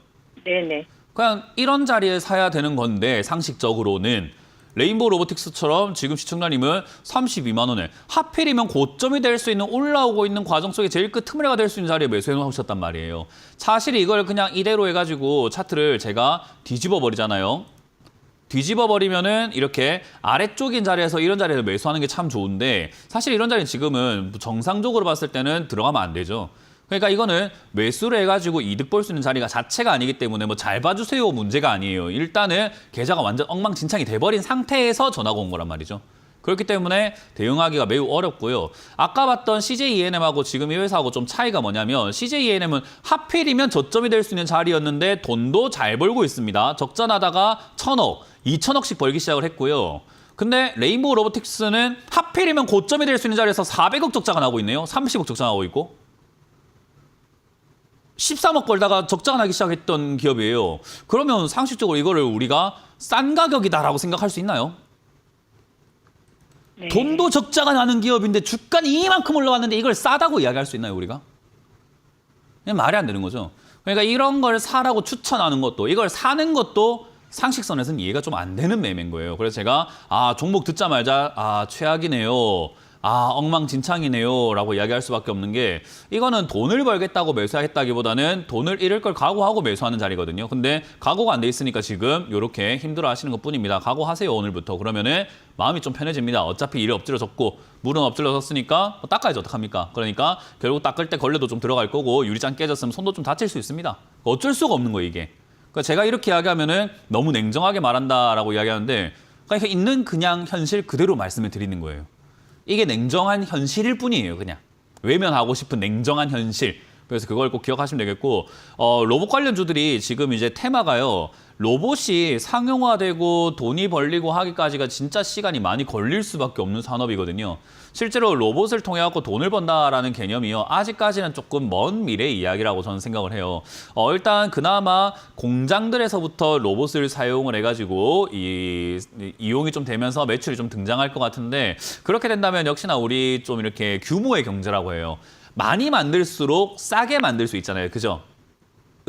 네네. 그냥 이런 자리에 사야 되는 건데 상식적으로는 레인보우 로보틱스처럼 지금 시청자님은 32만 원에 하필이면 고점이 될 수 있는 올라오고 있는 과정 속에 제일 끝머리가 될 수 있는 자리에 매수해 놓으셨단 말이에요. 사실 이걸 그냥 이대로 해가지고 차트를 제가 뒤집어 버리잖아요. 뒤집어 버리면은 이렇게 아래쪽인 자리에서 이런 자리에서 매수하는 게 참 좋은데 사실 이런 자리는 지금은 정상적으로 봤을 때는 들어가면 안 되죠. 그러니까 이거는 매수를 해가지고 이득 볼 수 있는 자리가 자체가 아니기 때문에 뭐 잘 봐주세요 문제가 아니에요. 일단은 계좌가 완전 엉망진창이 돼버린 상태에서 전화가 온 거란 말이죠. 그렇기 때문에 대응하기가 매우 어렵고요. 아까 봤던 CJ ENM하고 지금 이 회사하고 좀 차이가 뭐냐면 CJ ENM은 하필이면 저점이 될 수 있는 자리였는데 돈도 잘 벌고 있습니다. 적전하다가 1,000억, 2,000억씩 벌기 시작을 했고요. 근데 레인보우 로보틱스는 하필이면 고점이 될 수 있는 자리에서 400억 적자가 나고 있네요. 30억 적자 나고 있고. 13억 벌다가 적자가 나기 시작했던 기업이에요. 그러면 상식적으로 이거를 우리가 싼 가격이다라고 생각할 수 있나요? 네. 돈도 적자가 나는 기업인데 주가는 이만큼 올라왔는데 이걸 싸다고 이야기할 수 있나요, 우리가? 그냥 말이 안 되는 거죠. 그러니까 이런 걸 사라고 추천하는 것도 이걸 사는 것도 상식선에서는 이해가 좀 안 되는 매매인 거예요. 그래서 제가 종목 듣자마자 최악이네요. 엉망진창이네요. 라고 이야기할 수밖에 없는 게 이거는 돈을 벌겠다고 매수하겠다기보다는 돈을 잃을 걸 각오하고 매수하는 자리거든요. 근데 각오가 안 돼 있으니까 지금 이렇게 힘들어 하시는 것 뿐입니다. 각오하세요, 오늘부터. 그러면은 마음이 좀 편해집니다. 어차피 일이 엎질러졌고 물은 엎질러졌으니까 닦아야지 어떡합니까? 그러니까 결국 닦을 때 걸레도 좀 들어갈 거고 유리잔 깨졌으면 손도 좀 다칠 수 있습니다. 어쩔 수가 없는 거예요, 이게. 그러니까 제가 이렇게 이야기하면은 너무 냉정하게 말한다라고 이야기하는데 그러니까 있는 그냥 현실 그대로 말씀을 드리는 거예요. 이게 냉정한 현실일 뿐이에요, 그냥. 외면하고 싶은 냉정한 현실. 그래서 그걸 꼭 기억하시면 되겠고, 로봇 관련주들이 지금 이제 테마가요, 로봇이 상용화되고 돈이 벌리고 하기까지가 진짜 시간이 많이 걸릴 수밖에 없는 산업이거든요. 실제로 로봇을 통해 갖고 돈을 번다라는 개념이요, 아직까지는 조금 먼 미래 이야기라고 저는 생각을 해요. 일단 그나마 공장들에서부터 로봇을 사용을 해가지고 이용이 좀 되면서 매출이 좀 등장할 것 같은데, 그렇게 된다면 역시나 우리 좀 이렇게 규모의 경제라고 해요. 많이 만들수록 싸게 만들 수 있잖아요, 그죠?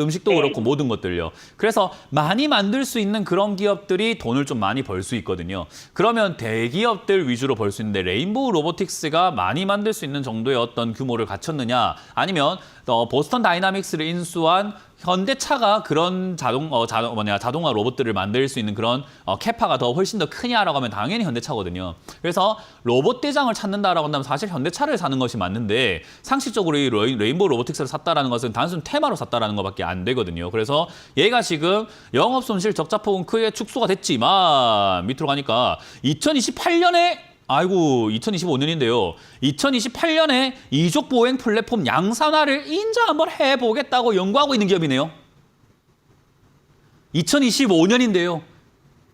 음식도 그렇고 모든 것들요. 그래서 많이 만들 수 있는 그런 기업들이 돈을 좀 많이 벌 수 있거든요. 그러면 대기업들 위주로 벌 수 있는데 레인보우 로보틱스가 많이 만들 수 있는 정도의 어떤 규모를 갖췄느냐, 아니면 보스턴 다이나믹스를 인수한 현대차가 그런 자동화 로봇들을 만들 수 있는 그런 캐파가 더 훨씬 더 크냐라고 하면 당연히 현대차거든요. 그래서 로봇 대장을 찾는다라고 한다면 사실 현대차를 사는 것이 맞는데, 상식적으로 이 레인보우 로보틱스를 샀다라는 것은 단순 테마로 샀다라는 것밖에 안 되거든요. 그래서 얘가 지금 영업 손실 적자폭은 크게 축소가 됐지만 밑으로 가니까 2028년에 2025년인데요. 2028년에 이족 보행 플랫폼 양산화를 인정 한번 해보겠다고 연구하고 있는 기업이네요. 2025년인데요.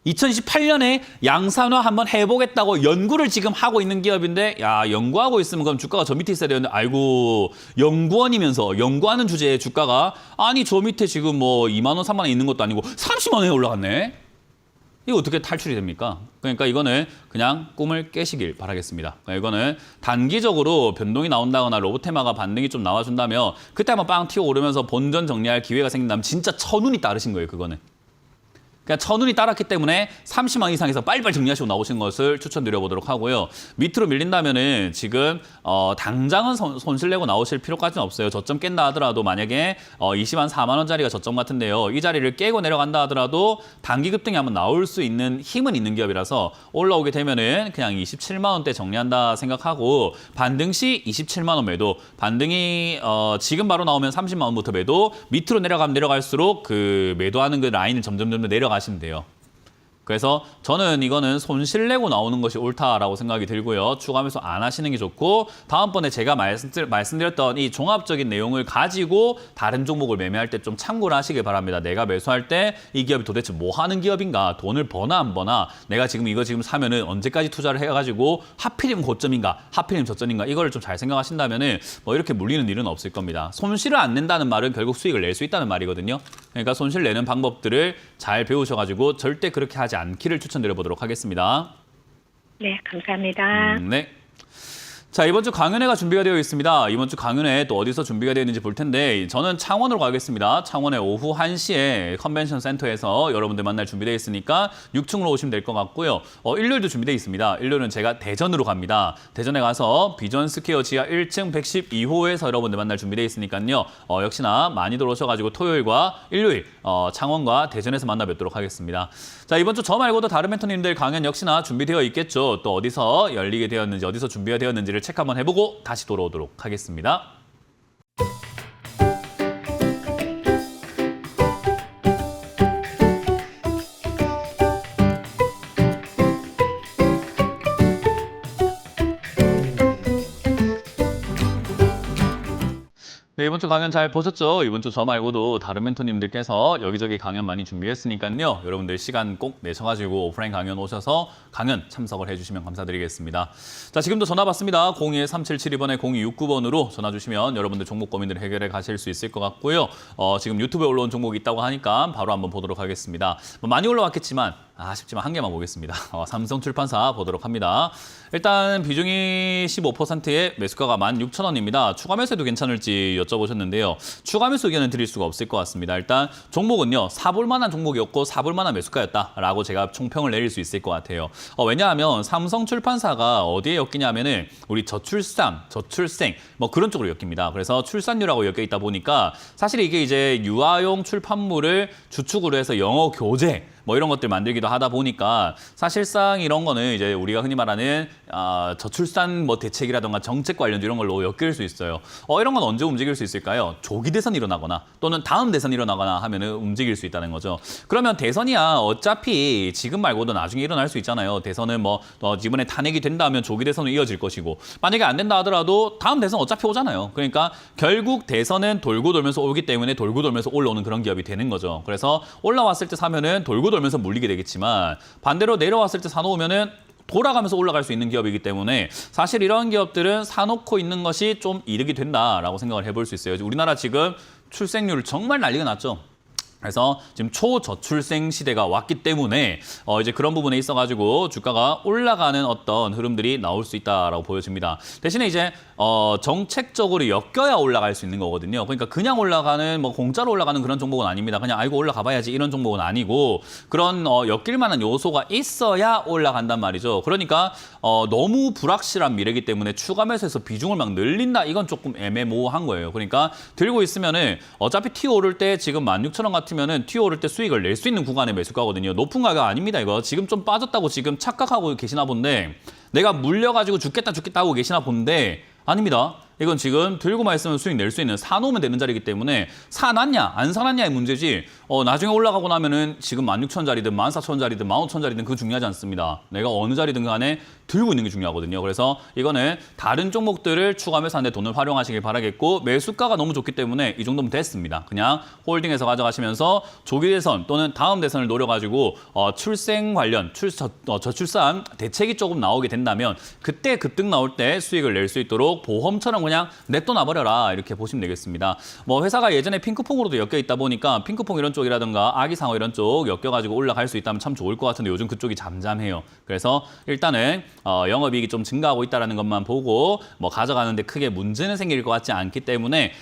2028년에 양산화 한번 해보겠다고 연구를 지금 하고 있는 기업인데, 연구하고 있으면 그럼 주가가 저 밑에 있어야 되는데, 연구원이면서 연구하는 주제에 주가가 저 밑에 지금 뭐 2만 원, 3만 원 있는 것도 아니고 30만 원에 올라갔네. 이거 어떻게 탈출이 됩니까? 그러니까 이거는 그냥 꿈을 깨시길 바라겠습니다. 그러니까 이거는 단기적으로 변동이 나온다거나 로봇 테마가 반등이 좀 나와준다면 그때 한번 빵 튀어 오르면서 본전 정리할 기회가 생긴다면 진짜 천운이 따르신 거예요, 그거는. 그러니까 천운이 따랐기 때문에 30만 원 이상에서 빨리빨리 정리하시고 나오신 것을 추천드려보도록 하고요. 밑으로 밀린다면은 지금 당장은 손실 내고 나오실 필요까지는 없어요. 저점 깬다 하더라도 만약에 20만 4만 원짜리가 저점 같은데요. 이 자리를 깨고 내려간다 하더라도 단기 급등이 한번 나올 수 있는 힘은 있는 기업이라서 올라오게 되면은 그냥 27만 원대 정리한다 생각하고, 반등 시 27만 원 매도, 반등이 지금 바로 나오면 30만 원부터 매도, 밑으로 내려가면 내려갈수록 그 매도하는 그 라인을 점점 내려가시면 돼요. 그래서 저는 이거는 손실 내고 나오는 것이 옳다라고 생각이 들고요. 추가 매수 안 하시는 게 좋고, 다음번에 제가 말씀드렸던 이 종합적인 내용을 가지고 다른 종목을 매매할 때 좀 참고를 하시길 바랍니다. 내가 매수할 때 이 기업이 도대체 뭐 하는 기업인가, 돈을 버나 안 버나, 내가 지금 이거 사면은 언제까지 투자를 해가지고 하필이면 고점인가, 하필이면 저점인가, 이거를 좀 잘 생각하신다면은 뭐 이렇게 물리는 일은 없을 겁니다. 손실을 안 낸다는 말은 결국 수익을 낼 수 있다는 말이거든요. 그러니까 손실 내는 방법들을 잘 배우셔가지고 절대 그렇게 하지 않기를 추천드려보도록 하겠습니다. 네, 감사합니다. 네. 자, 이번 주 강연회가 준비가 되어 있습니다. 이번 주 강연회 또 어디서 준비가 되어 있는지 볼 텐데, 저는 창원으로 가겠습니다. 창원에 오후 1시에 컨벤션 센터에서 여러분들 만날 준비되어 있으니까 6층으로 오시면 될 것 같고요. 일요일도 준비되어 있습니다. 일요일은 제가 대전으로 갑니다. 대전에 가서 비전 스퀘어 지하 1층 112호에서 여러분들 만날 준비되어 있으니까요. 역시나 많이들 오셔가지고 토요일과 일요일 창원과 대전에서 만나 뵙도록 하겠습니다. 자, 이번 주 저 말고도 다른 멘토님들 강연 역시나 준비되어 있겠죠. 또 어디서 열리게 되었는지, 어디서 준비가 되었는지를 체크 한번 해보고 다시 돌아오도록 하겠습니다. 네, 이번 주 강연 잘 보셨죠? 이번 주 저 말고도 다른 멘토님들께서 여기저기 강연 많이 준비했으니까요. 여러분들 시간 꼭 내셔가지고 오프라인 강연 오셔서 강연 참석을 해주시면 감사드리겠습니다. 자, 지금도 전화 받습니다. 02-3772번에 0269번으로 전화 주시면 여러분들 종목 고민들 해결해 가실 수 있을 것 같고요. 지금 유튜브에 올라온 종목이 있다고 하니까 바로 한번 보도록 하겠습니다. 많이 올라왔겠지만 아쉽지만 한 개만 보겠습니다. 삼성출판사 보도록 합니다. 일단 비중이 15%의 매수가가 16,000원입니다. 추가 매수해도 괜찮을지 여쭤보셨는데요. 추가 매수 의견은 드릴 수가 없을 것 같습니다. 일단 종목은요. 사볼 만한 종목이었고 사볼 만한 매수가였다라고 제가 총평을 내릴 수 있을 것 같아요. 왜냐하면 삼성출판사가 어디에 엮이냐면은 우리 저출산, 저출생 뭐 그런 쪽으로 엮입니다. 그래서 출산율하고 엮여 있다 보니까 사실 이게 이제 유아용 출판물을 주축으로 해서 영어 교재 뭐 이런 것들 만들기도 하다 보니까 사실상 이런 거는 이제 우리가 흔히 말하는 저출산 뭐 대책이라던가 정책 관련 이런 걸로 엮일 수 있어요. 이런 건 언제 움직일 수 있을까요? 조기 대선이 일어나거나 또는 다음 대선이 일어나거나 하면은 움직일 수 있다는 거죠. 그러면 대선이야 어차피 지금 말고도 나중에 일어날 수 있잖아요. 대선은 뭐 이번에 탄핵이 된다면 조기 대선은 이어질 것이고 만약에 안 된다 하더라도 다음 대선 어차피 오잖아요. 그러니까 결국 대선은 돌고 돌면서 오기 때문에 돌고 돌면서 올라오는 그런 기업이 되는 거죠. 그래서 올라왔을 때 사면은 돌고 돌면서 물리게 되겠지만 반대로 내려왔을 때 사놓으면은 돌아가면서 올라갈 수 있는 기업이기 때문에 사실 이런 기업들은 사놓고 있는 것이 좀 이득이 된다라고 생각을 해볼 수 있어요. 우리나라 지금 출생률 정말 난리가 났죠. 그래서 지금 초저출생 시대가 왔기 때문에 이제 그런 부분에 있어가지고 주가가 올라가는 어떤 흐름들이 나올 수 있다라고 보여집니다. 대신에 이제 정책적으로 엮여야 올라갈 수 있는 거거든요. 그러니까 그냥 올라가는 뭐 공짜로 올라가는 그런 종목은 아닙니다. 그냥 알고 올라가봐야지 이런 종목은 아니고 그런 엮일 만한 요소가 있어야 올라간단 말이죠. 그러니까 너무 불확실한 미래이기 때문에 추가 매수해서 비중을 막 늘린다 이건 조금 애매모호한 거예요. 그러니까 들고 있으면은 어차피 튀어 오를 때 지금 16,000원 같으면은 튀어 오를 때 수익을 낼 수 있는 구간의 매수가거든요. 높은 가격 아닙니다. 이거 지금 좀 빠졌다고 지금 착각하고 계시나 본데 내가 물려가지고 죽겠다 하고 계시나 본데 아닙니다. 이건 지금 들고만 있으면 수익 낼 수 있는 사놓으면 되는 자리이기 때문에 사놨냐 안 사놨냐의 문제지 나중에 올라가고 나면은 지금 16,000원짜리든 14,000원짜리든 15,000원짜리든 그거 중요하지 않습니다. 내가 어느 자리든 간에 들고 있는 게 중요하거든요. 그래서 이거는 다른 종목들을 추가 매수하는데 돈을 활용하시길 바라겠고 매수가가 너무 좋기 때문에 이 정도면 됐습니다. 그냥 홀딩해서 가져가시면서 조기 대선 또는 다음 대선을 노려가지고 출생 관련 저출산 대책이 조금 나오게 된다면 그때 급등 나올 때 수익을 낼 수 있도록 보험처럼 그냥 냅둬 놔버려라 이렇게 보시면 되겠습니다. 뭐 회사가 예전에 핑크퐁으로도 엮여 있다 보니까 핑크퐁 이런 쪽이라든가 아기상어 이런 쪽 엮여가지고 올라갈 수 있다면 참 좋을 것 같은데 요즘 그쪽이 잠잠해요. 그래서 일단은 영업이익이 좀 증가하고 있다는 것만 보고 뭐 가져가는데 크게 문제는 생길 것 같지 않기 때문에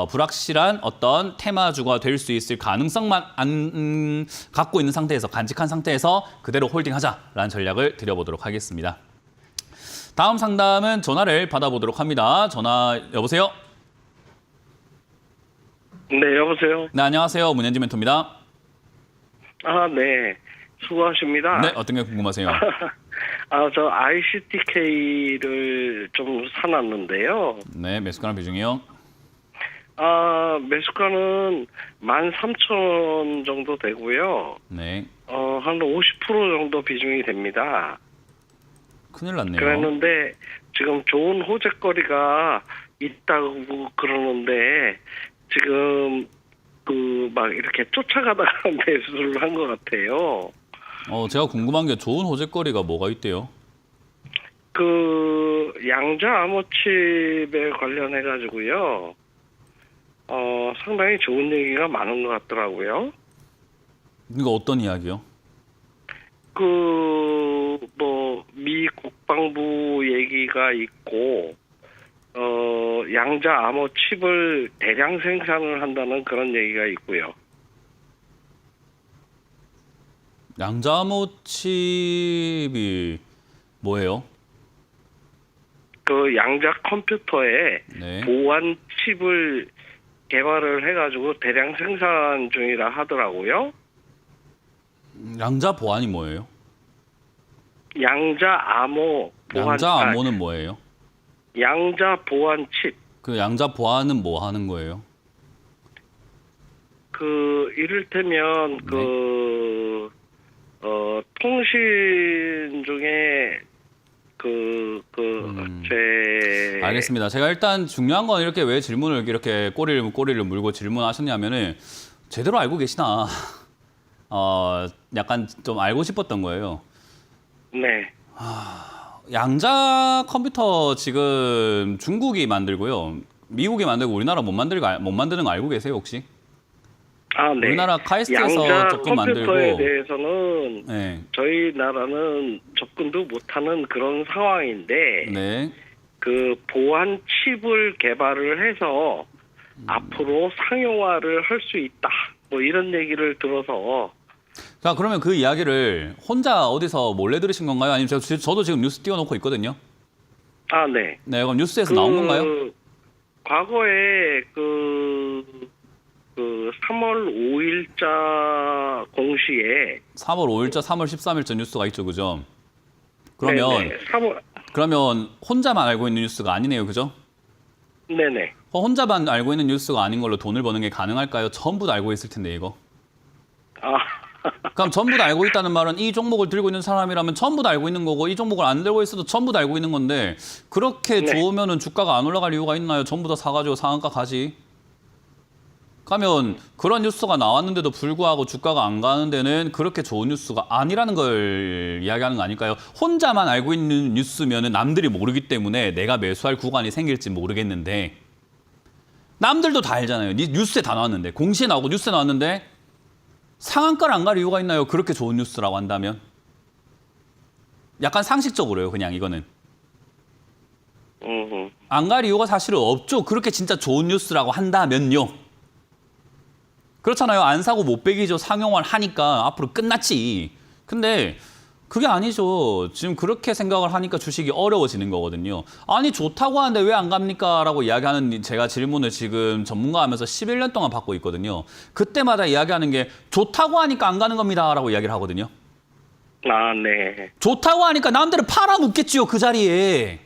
불확실한 어떤 테마주가 될 수 있을 가능성만 갖고 있는 상태에서 간직한 상태에서 그대로 홀딩하자라는 전략을 드려보도록 하겠습니다. 다음 상담은 전화를 받아보도록 합니다. 전화 여보세요? 네, 여보세요? 네, 안녕하세요. 문현진 멘토입니다. 아, 네. 수고하십니다. 네, 어떤 게 궁금하세요? 저 ICTK를 좀 사놨는데요. 네, 매수가랑 비중이요. 매수가는 13,000원 정도 되고요. 네, 한 50% 정도 비중이 됩니다. 큰일 났네요. 그랬는데 지금 좋은 호재거리가 있다고 그러는데 지금 막 이렇게 쫓아가다가 매수를 한 것 같아요. 제가 궁금한 게 좋은 호재거리가 뭐가 있대요? 양자 암호칩에 관련해 가지고요. 상당히 좋은 얘기가 많은 것 같더라고요. 이거 어떤 이야기요? 미 국방부 얘기가 있고, 양자 암호 칩을 대량 생산을 한다는 그런 얘기가 있고요. 양자암호 칩이 뭐예요? 양자 컴퓨터에 네. 보안 칩을 개발을 해가지고 대량 생산 중이라 하더라고요. 양자 보안이 뭐예요? 양자 암호 보안. 양자 암호는 뭐예요? 양자 보안 칩. 그 양자 보안은 뭐 하는 거예요? 이를테면 통신 중에 알겠습니다. 제가 일단 중요한 건 이렇게 왜 질문을 이렇게 꼬리를 물고 질문하셨냐면은 제대로 알고 계시나 약간 좀 알고 싶었던 거예요. 네. 양자 컴퓨터 지금 중국이 만들고요. 미국이 만들고 우리나라 못 만드는 거 알고 계세요, 혹시? 아, 네. 우리나라 카이스트에서 양자 조금 컴퓨터에 만들고. 대해서는 네. 저희 나라는 접근도 못하는 그런 상황인데 네. 그 보안 칩을 개발을 해서 앞으로 상용화를 할 수 있다. 뭐 이런 얘기를 들어서 자, 그러면 그 이야기를 혼자 어디서 몰래 들으신 건가요? 아니면 저도 지금 뉴스 띄워놓고 있거든요. 아, 네. 네, 그럼 뉴스에서 나온 건가요? 과거에 그 3월 5일자 공시에 3월 5일자, 3월 13일자 뉴스가 있죠, 그죠? 그러면 네네, 3월 그러면 혼자만 알고 있는 뉴스가 아니네요, 그죠? 네네. 혼자만 알고 있는 뉴스가 아닌 걸로 돈을 버는 게 가능할까요? 전부 다 알고 있을 텐데 이거. 아, 그럼 전부 다 알고 있다는 말은 이 종목을 들고 있는 사람이라면 전부 다 알고 있는 거고 이 종목을 안 들고 있어도 전부 다 알고 있는 건데 그렇게 네. 좋으면은 주가가 안 올라갈 이유가 있나요? 전부 다 사가지고 상한가 가지. 가면 그런 뉴스가 나왔는데도 불구하고 주가가 안 가는 데는 그렇게 좋은 뉴스가 아니라는 걸 이야기하는 거 아닐까요? 혼자만 알고 있는 뉴스면은 남들이 모르기 때문에 내가 매수할 구간이 생길지 모르겠는데 남들도 다 알잖아요. 뉴스에 다 나왔는데 공시에 나오고 뉴스에 나왔는데 상한가를 안 갈 이유가 있나요? 그렇게 좋은 뉴스라고 한다면 약간 상식적으로요. 그냥 이거는 안 갈 이유가 사실은 없죠. 그렇게 진짜 좋은 뉴스라고 한다면요. 그렇잖아요. 안 사고 못 빼기죠. 상용화를 하니까 앞으로 끝났지. 근데 그게 아니죠. 지금 그렇게 생각을 하니까 주식이 어려워지는 거거든요. 아니 좋다고 하는데 왜 안 갑니까? 라고 이야기하는 제가 질문을 지금 전문가 하면서 11년 동안 받고 있거든요. 그때마다 이야기하는 게 좋다고 하니까 안 가는 겁니다. 라고 이야기를 하거든요. 아, 네. 좋다고 하니까 남들은 팔아먹겠지요. 그 자리에.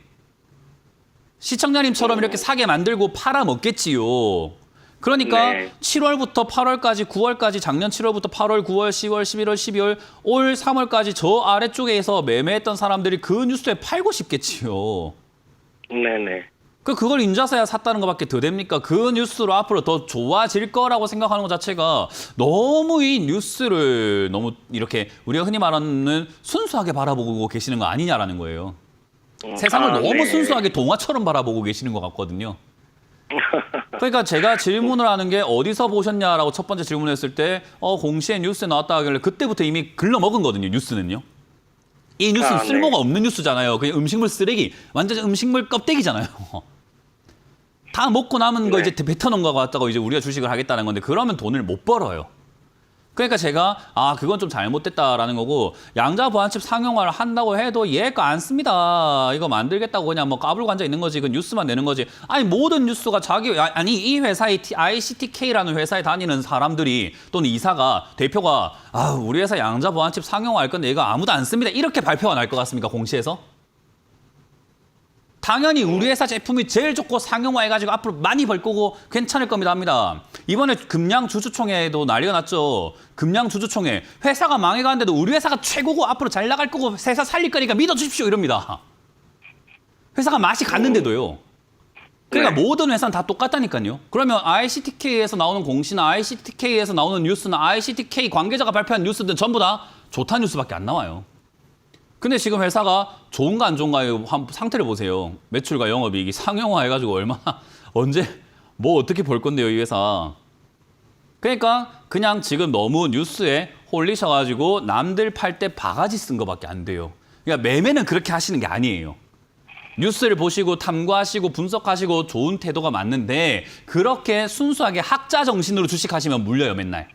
시청자님처럼 이렇게 사게 만들고 팔아먹겠지요. 그러니까 네. 7월부터 8월까지 9월까지 작년 7월부터 8월, 9월, 10월, 11월, 12월, 올 3월까지 저 아래쪽에서 매매했던 사람들이 그 뉴스에 팔고 싶겠지요. 네네. 그걸 인자사야 샀다는 것밖에 더 됩니까? 그 뉴스로 앞으로 더 좋아질 거라고 생각하는 것 자체가 너무 이 뉴스를 너무 이렇게 우리가 흔히 말하는 순수하게 바라보고 계시는 거 아니냐라는 거예요. 세상을 너무 네. 순수하게 동화처럼 바라보고 계시는 것 같거든요. 그러니까 제가 질문을 하는 게 어디서 보셨냐라고 첫 번째 질문했을 때 공시에 뉴스에 나왔다 하길래 그때부터 이미 글러먹은 거거든요. 뉴스는요. 이 뉴스는 네. 쓸모가 없는 뉴스잖아요. 그냥 음식물 쓰레기, 완전 음식물 껍데기잖아요. 다 먹고 남은 거 네. 이제 뱉어놓은 거 같다고 이제 우리가 주식을 하겠다는 건데 그러면 돈을 못 벌어요. 그러니까 제가 그건 좀 잘못됐다라는 거고 양자 보안칩 상용화를 한다고 해도 얘가 안 씁니다. 이거 만들겠다고 그냥 뭐 까불고 앉아 있는 거지. 그 뉴스만 내는 거지. 아니 모든 뉴스가 이 회사의 ICTK라는 회사에 다니는 사람들이 또는 이사가 대표가 우리 회사 양자 보안칩 상용화 할 건데 이거 아무도 안 씁니다. 이렇게 발표가 날 것 같습니까? 공시에서? 당연히 우리 회사 제품이 제일 좋고 상용화해가지고 앞으로 많이 벌 거고 괜찮을 겁니다 합니다. 이번에 금양주주총회도 난리가 났죠. 금양주주총회. 회사가 망해가는데도 우리 회사가 최고고 앞으로 잘 나갈 거고 회사 살릴 거니까 믿어주십시오 이럽니다. 회사가 맛이 갔는데도요. 그러니까 네. 모든 회사는 다 똑같다니까요. 그러면 ICTK에서 나오는 공시나 ICTK에서 나오는 뉴스나 ICTK 관계자가 발표한 뉴스들은 전부 다 좋다는 뉴스밖에 안 나와요. 근데 지금 회사가 좋은가 안 좋은가요? 상태를 보세요. 매출과 영업이익이 상용화 해가지고 얼마나 언제 뭐 어떻게 벌 건데요, 이 회사. 그러니까 그냥 지금 너무 뉴스에 홀리셔가지고 남들 팔 때 바가지 쓴 거밖에 안 돼요. 그러니까 매매는 그렇게 하시는 게 아니에요. 뉴스를 보시고 탐구하시고 분석하시고 좋은 태도가 맞는데 그렇게 순수하게 학자 정신으로 주식하시면 물려요, 맨날.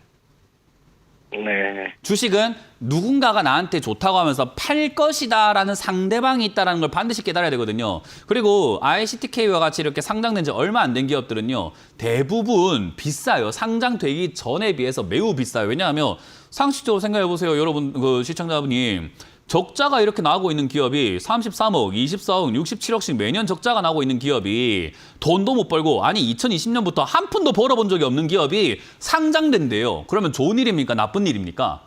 네. 주식은 누군가가 나한테 좋다고 하면서 팔 것이다라는 상대방이 있다는 걸 반드시 깨달아야 되거든요. 그리고 ICTK와 같이 이렇게 상장된 지 얼마 안 된 기업들은요. 대부분 비싸요. 상장되기 전에 비해서 매우 비싸요. 왜냐하면 상식적으로 생각해 보세요. 여러분, 시청자분이. 적자가 이렇게 나오고 있는 기업이 33억, 24억, 67억씩 매년 적자가 나오고 있는 기업이 돈도 못 벌고 아니 2020년부터 한 푼도 벌어본 적이 없는 기업이 상장된대요. 그러면 좋은 일입니까? 나쁜 일입니까?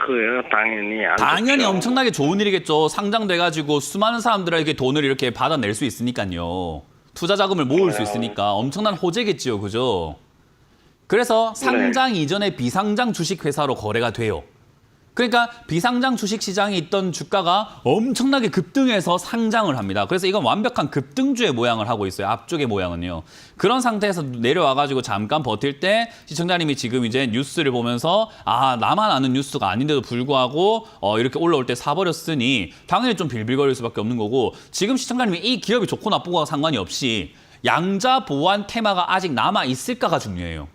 그래요. 당연히 안 당연히 좋죠. 엄청나게 좋은 일이겠죠. 상장돼가지고 수많은 사람들에게 돈을 이렇게 받아낼 수 있으니까요. 투자 자금을 모을 수 있으니까 엄청난 호재겠지요. 그죠? 그래서 상장 이전에 비상장 주식회사로 거래가 돼요. 그러니까 비상장 주식시장에 있던 주가가 엄청나게 급등해서 상장을 합니다. 그래서 이건 완벽한 급등주의 모양을 하고 있어요. 앞쪽의 모양은요. 그런 상태에서 내려와가지고 잠깐 버틸 때 시청자님이 지금 이제 뉴스를 보면서 아 나만 아는 뉴스가 아닌데도 불구하고 이렇게 올라올 때 사버렸으니 당연히 좀 빌빌거릴 수밖에 없는 거고 지금 시청자님이 이 기업이 좋고 나쁘고와 상관이 없이 양자 보완 테마가 아직 남아 있을까가 중요해요.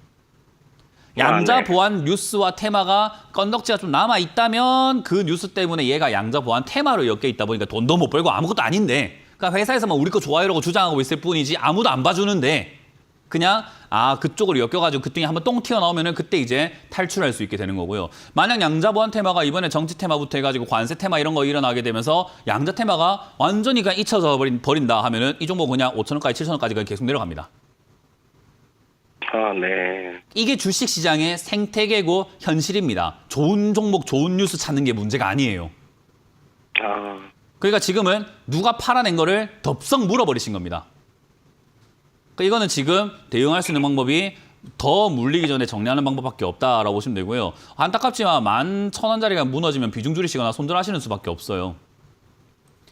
양자 보완 뉴스와 테마가 건덕지가 좀 남아 있다면 그 뉴스 때문에 얘가 양자 보완 테마로 엮여 있다 보니까 돈도 못 벌고 아무것도 아닌데 그러니까 회사에서만 우리 거 좋아요라고 주장하고 있을 뿐이지 아무도 안 봐주는데 그냥 그쪽으로 엮여가지고 그등에 한번 똥 튀어나오면은 그때 이제 탈출할 수 있게 되는 거고요. 만약 양자 보완 테마가 이번에 정치 테마부터 해가지고 관세 테마 이런 거 일어나게 되면서 양자 테마가 완전히 그냥 잊혀져 버린다 하면은 이 종목 그냥 5,000원까지 7,000원까지 그냥 계속 내려갑니다. 네. 이게 주식시장의 생태계고 현실입니다. 좋은 종목, 좋은 뉴스 찾는 게 문제가 아니에요. 그러니까 지금은 누가 팔아낸 거를 덥석 물어버리신 겁니다. 그러니까 이거는 지금 대응할 수 있는 방법이 더 물리기 전에 정리하는 방법밖에 없다라고 보시면 되고요. 안타깝지만 11,000원짜리가 무너지면 비중 줄이시거나 손절하시는 수밖에 없어요.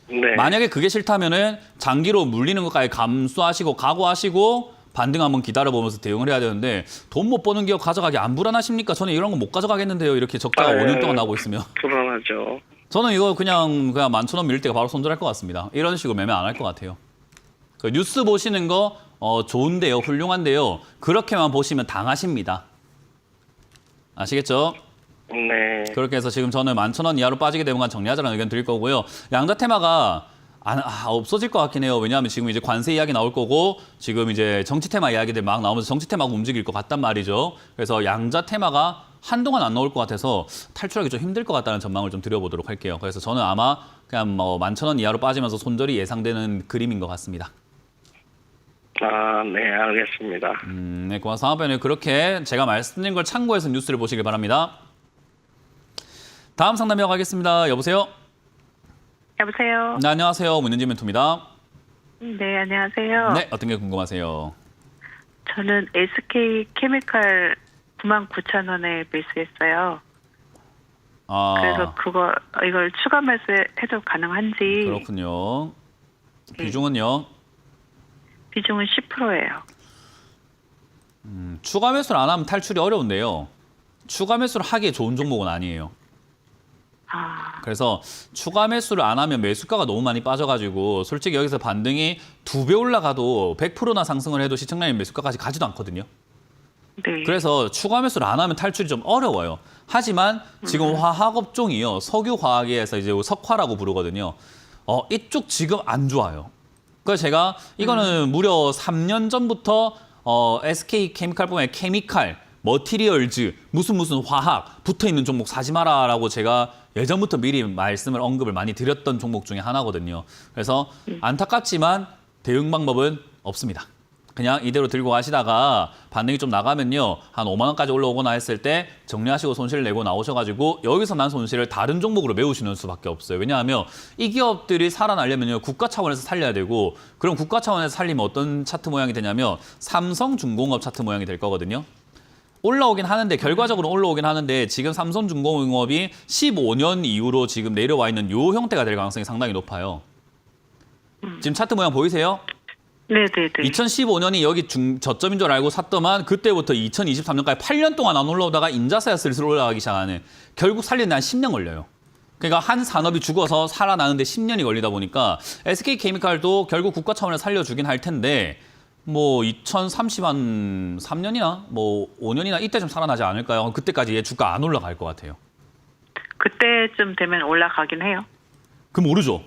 네. 만약에 그게 싫다면은 장기로 물리는 것까지 감수하시고 각오하시고 반등 한번 기다려보면서 대응을 해야 되는데 돈 못 버는 기업 가져가기 안 불안하십니까? 저는 이런 거 못 가져가겠는데요. 이렇게 적자가 5년 동안 나오고 있으면. 불안하죠. 저는 이거 그냥 11,000원 밀 때가 바로 손절할 것 같습니다. 이런 식으로 매매 안 할 것 같아요. 그 뉴스 보시는 거 좋은데요. 훌륭한데요. 그렇게만 보시면 당하십니다. 아시겠죠? 네. 그렇게 해서 지금 저는 11,000원 이하로 빠지게 되면 건 정리하자는 의견 드릴 거고요. 양자 테마가 없어질 것 같긴 해요. 왜냐하면 지금 이제 관세 이야기 나올 거고 지금 이제 정치 테마 이야기들 막 나오면서 정치 테마가 움직일 것 같단 말이죠. 그래서 양자 테마가 한동안 안 나올 것 같아서 탈출하기 좀 힘들 것 같다는 전망을 좀 드려보도록 할게요. 그래서 저는 아마 그냥 11,000원 이하로 빠지면서 손절이 예상되는 그림인 것 같습니다. 네, 알겠습니다. 네, 고맙습니다. 다음번에는 그렇게 제가 말씀드린 걸 참고해서 뉴스를 보시길 바랍니다. 다음 상담 이어가겠습니다. 여보세요? 여보세요. 네, 안녕하세요. 문현진 멘토입니다. 네, 안녕하세요. 네, 어떤 게 궁금하세요? 저는 SK 케미칼 99,000원에 매수했어요. 그래서 이걸 추가 매수해도 가능한지. 그렇군요. 네. 비중은요? 비중은 10%예요. 추가 매수를 안 하면 탈출이 어려운데요. 추가 매수를 하기에 좋은 종목은 아니에요. 그래서 추가 매수를 안 하면 매수가가 너무 많이 빠져가지고 솔직히 여기서 반등이 2배 올라가도 100%나 상승을 해도 시청자님 매수가까지 가지도 않거든요. 네. 그래서 추가 매수를 안 하면 탈출이 좀 어려워요. 하지만 지금 화학업종이요. 석유화학에서 이제 석화라고 부르거든요. 이쪽 지금 안 좋아요. 그래서 제가 이거는 무려 3년 전부터 SK 케미칼뿐만 아니라 케미칼, 머티리얼즈, 무슨 화학 붙어있는 종목 사지 마라라고 제가 예전부터 미리 말씀을 언급을 많이 드렸던 종목 중에 하나거든요. 그래서 안타깝지만 대응 방법은 없습니다. 그냥 이대로 들고 가시다가 반등이 좀 나가면요. 한 5만 원까지 올라오거나 했을 때 정리하시고 손실을 내고 나오셔가지고 여기서 난 손실을 다른 종목으로 메우시는 수밖에 없어요. 왜냐하면 이 기업들이 살아나려면요. 국가 차원에서 살려야 되고 그럼 국가 차원에서 살리면 어떤 차트 모양이 되냐면 삼성중공업 차트 모양이 될 거거든요. 올라오긴 하는데 결과적으로 올라오긴 하는데 지금 삼성중공업이 15년 이후로 지금 내려와 있는 요 형태가 될 가능성이 상당히 높아요. 지금 차트 모양 보이세요? 네네네. 2015년이 여기 저점인 줄 알고 샀더만 그때부터 2023년까지 8년 동안 안 올라오다가 인자사야 슬슬 올라가기 시작하는 결국 살리는데 한 10년 걸려요. 그러니까 한 산업이 죽어서 살아나는데 10년이 걸리다 보니까 SK케미칼도 결국 국가 차원에서 살려주긴 할 텐데 뭐 2030한 3년이나 뭐 5년이나 이때쯤 살아나지 않을까요? 그때까지 얘 주가 안 올라갈 것 같아요. 그때쯤 되면 올라가긴 해요. 그럼 모르죠.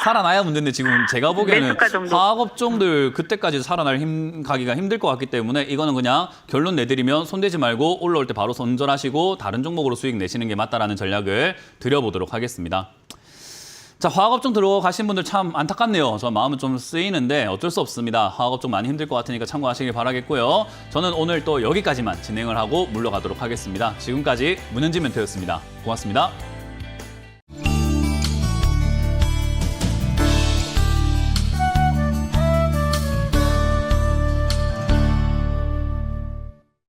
살아나야 문제인데 지금 제가 보기에는 매수가 정도. 화학업종들 그때까지 가기가 힘들 것 같기 때문에 이거는 그냥 결론 내드리면 손대지 말고 올라올 때 바로 손절하시고 다른 종목으로 수익 내시는 게 맞다라는 전략을 드려보도록 하겠습니다. 자, 화학업종 들어가신 분들 참 안타깝네요. 저 마음은 좀 쓰이는데 어쩔 수 없습니다. 화학업종 많이 힘들 것 같으니까 참고하시길 바라겠고요. 저는 오늘 또 여기까지만 진행을 하고 물러가도록 하겠습니다. 지금까지 문현진 멘토였습니다. 고맙습니다.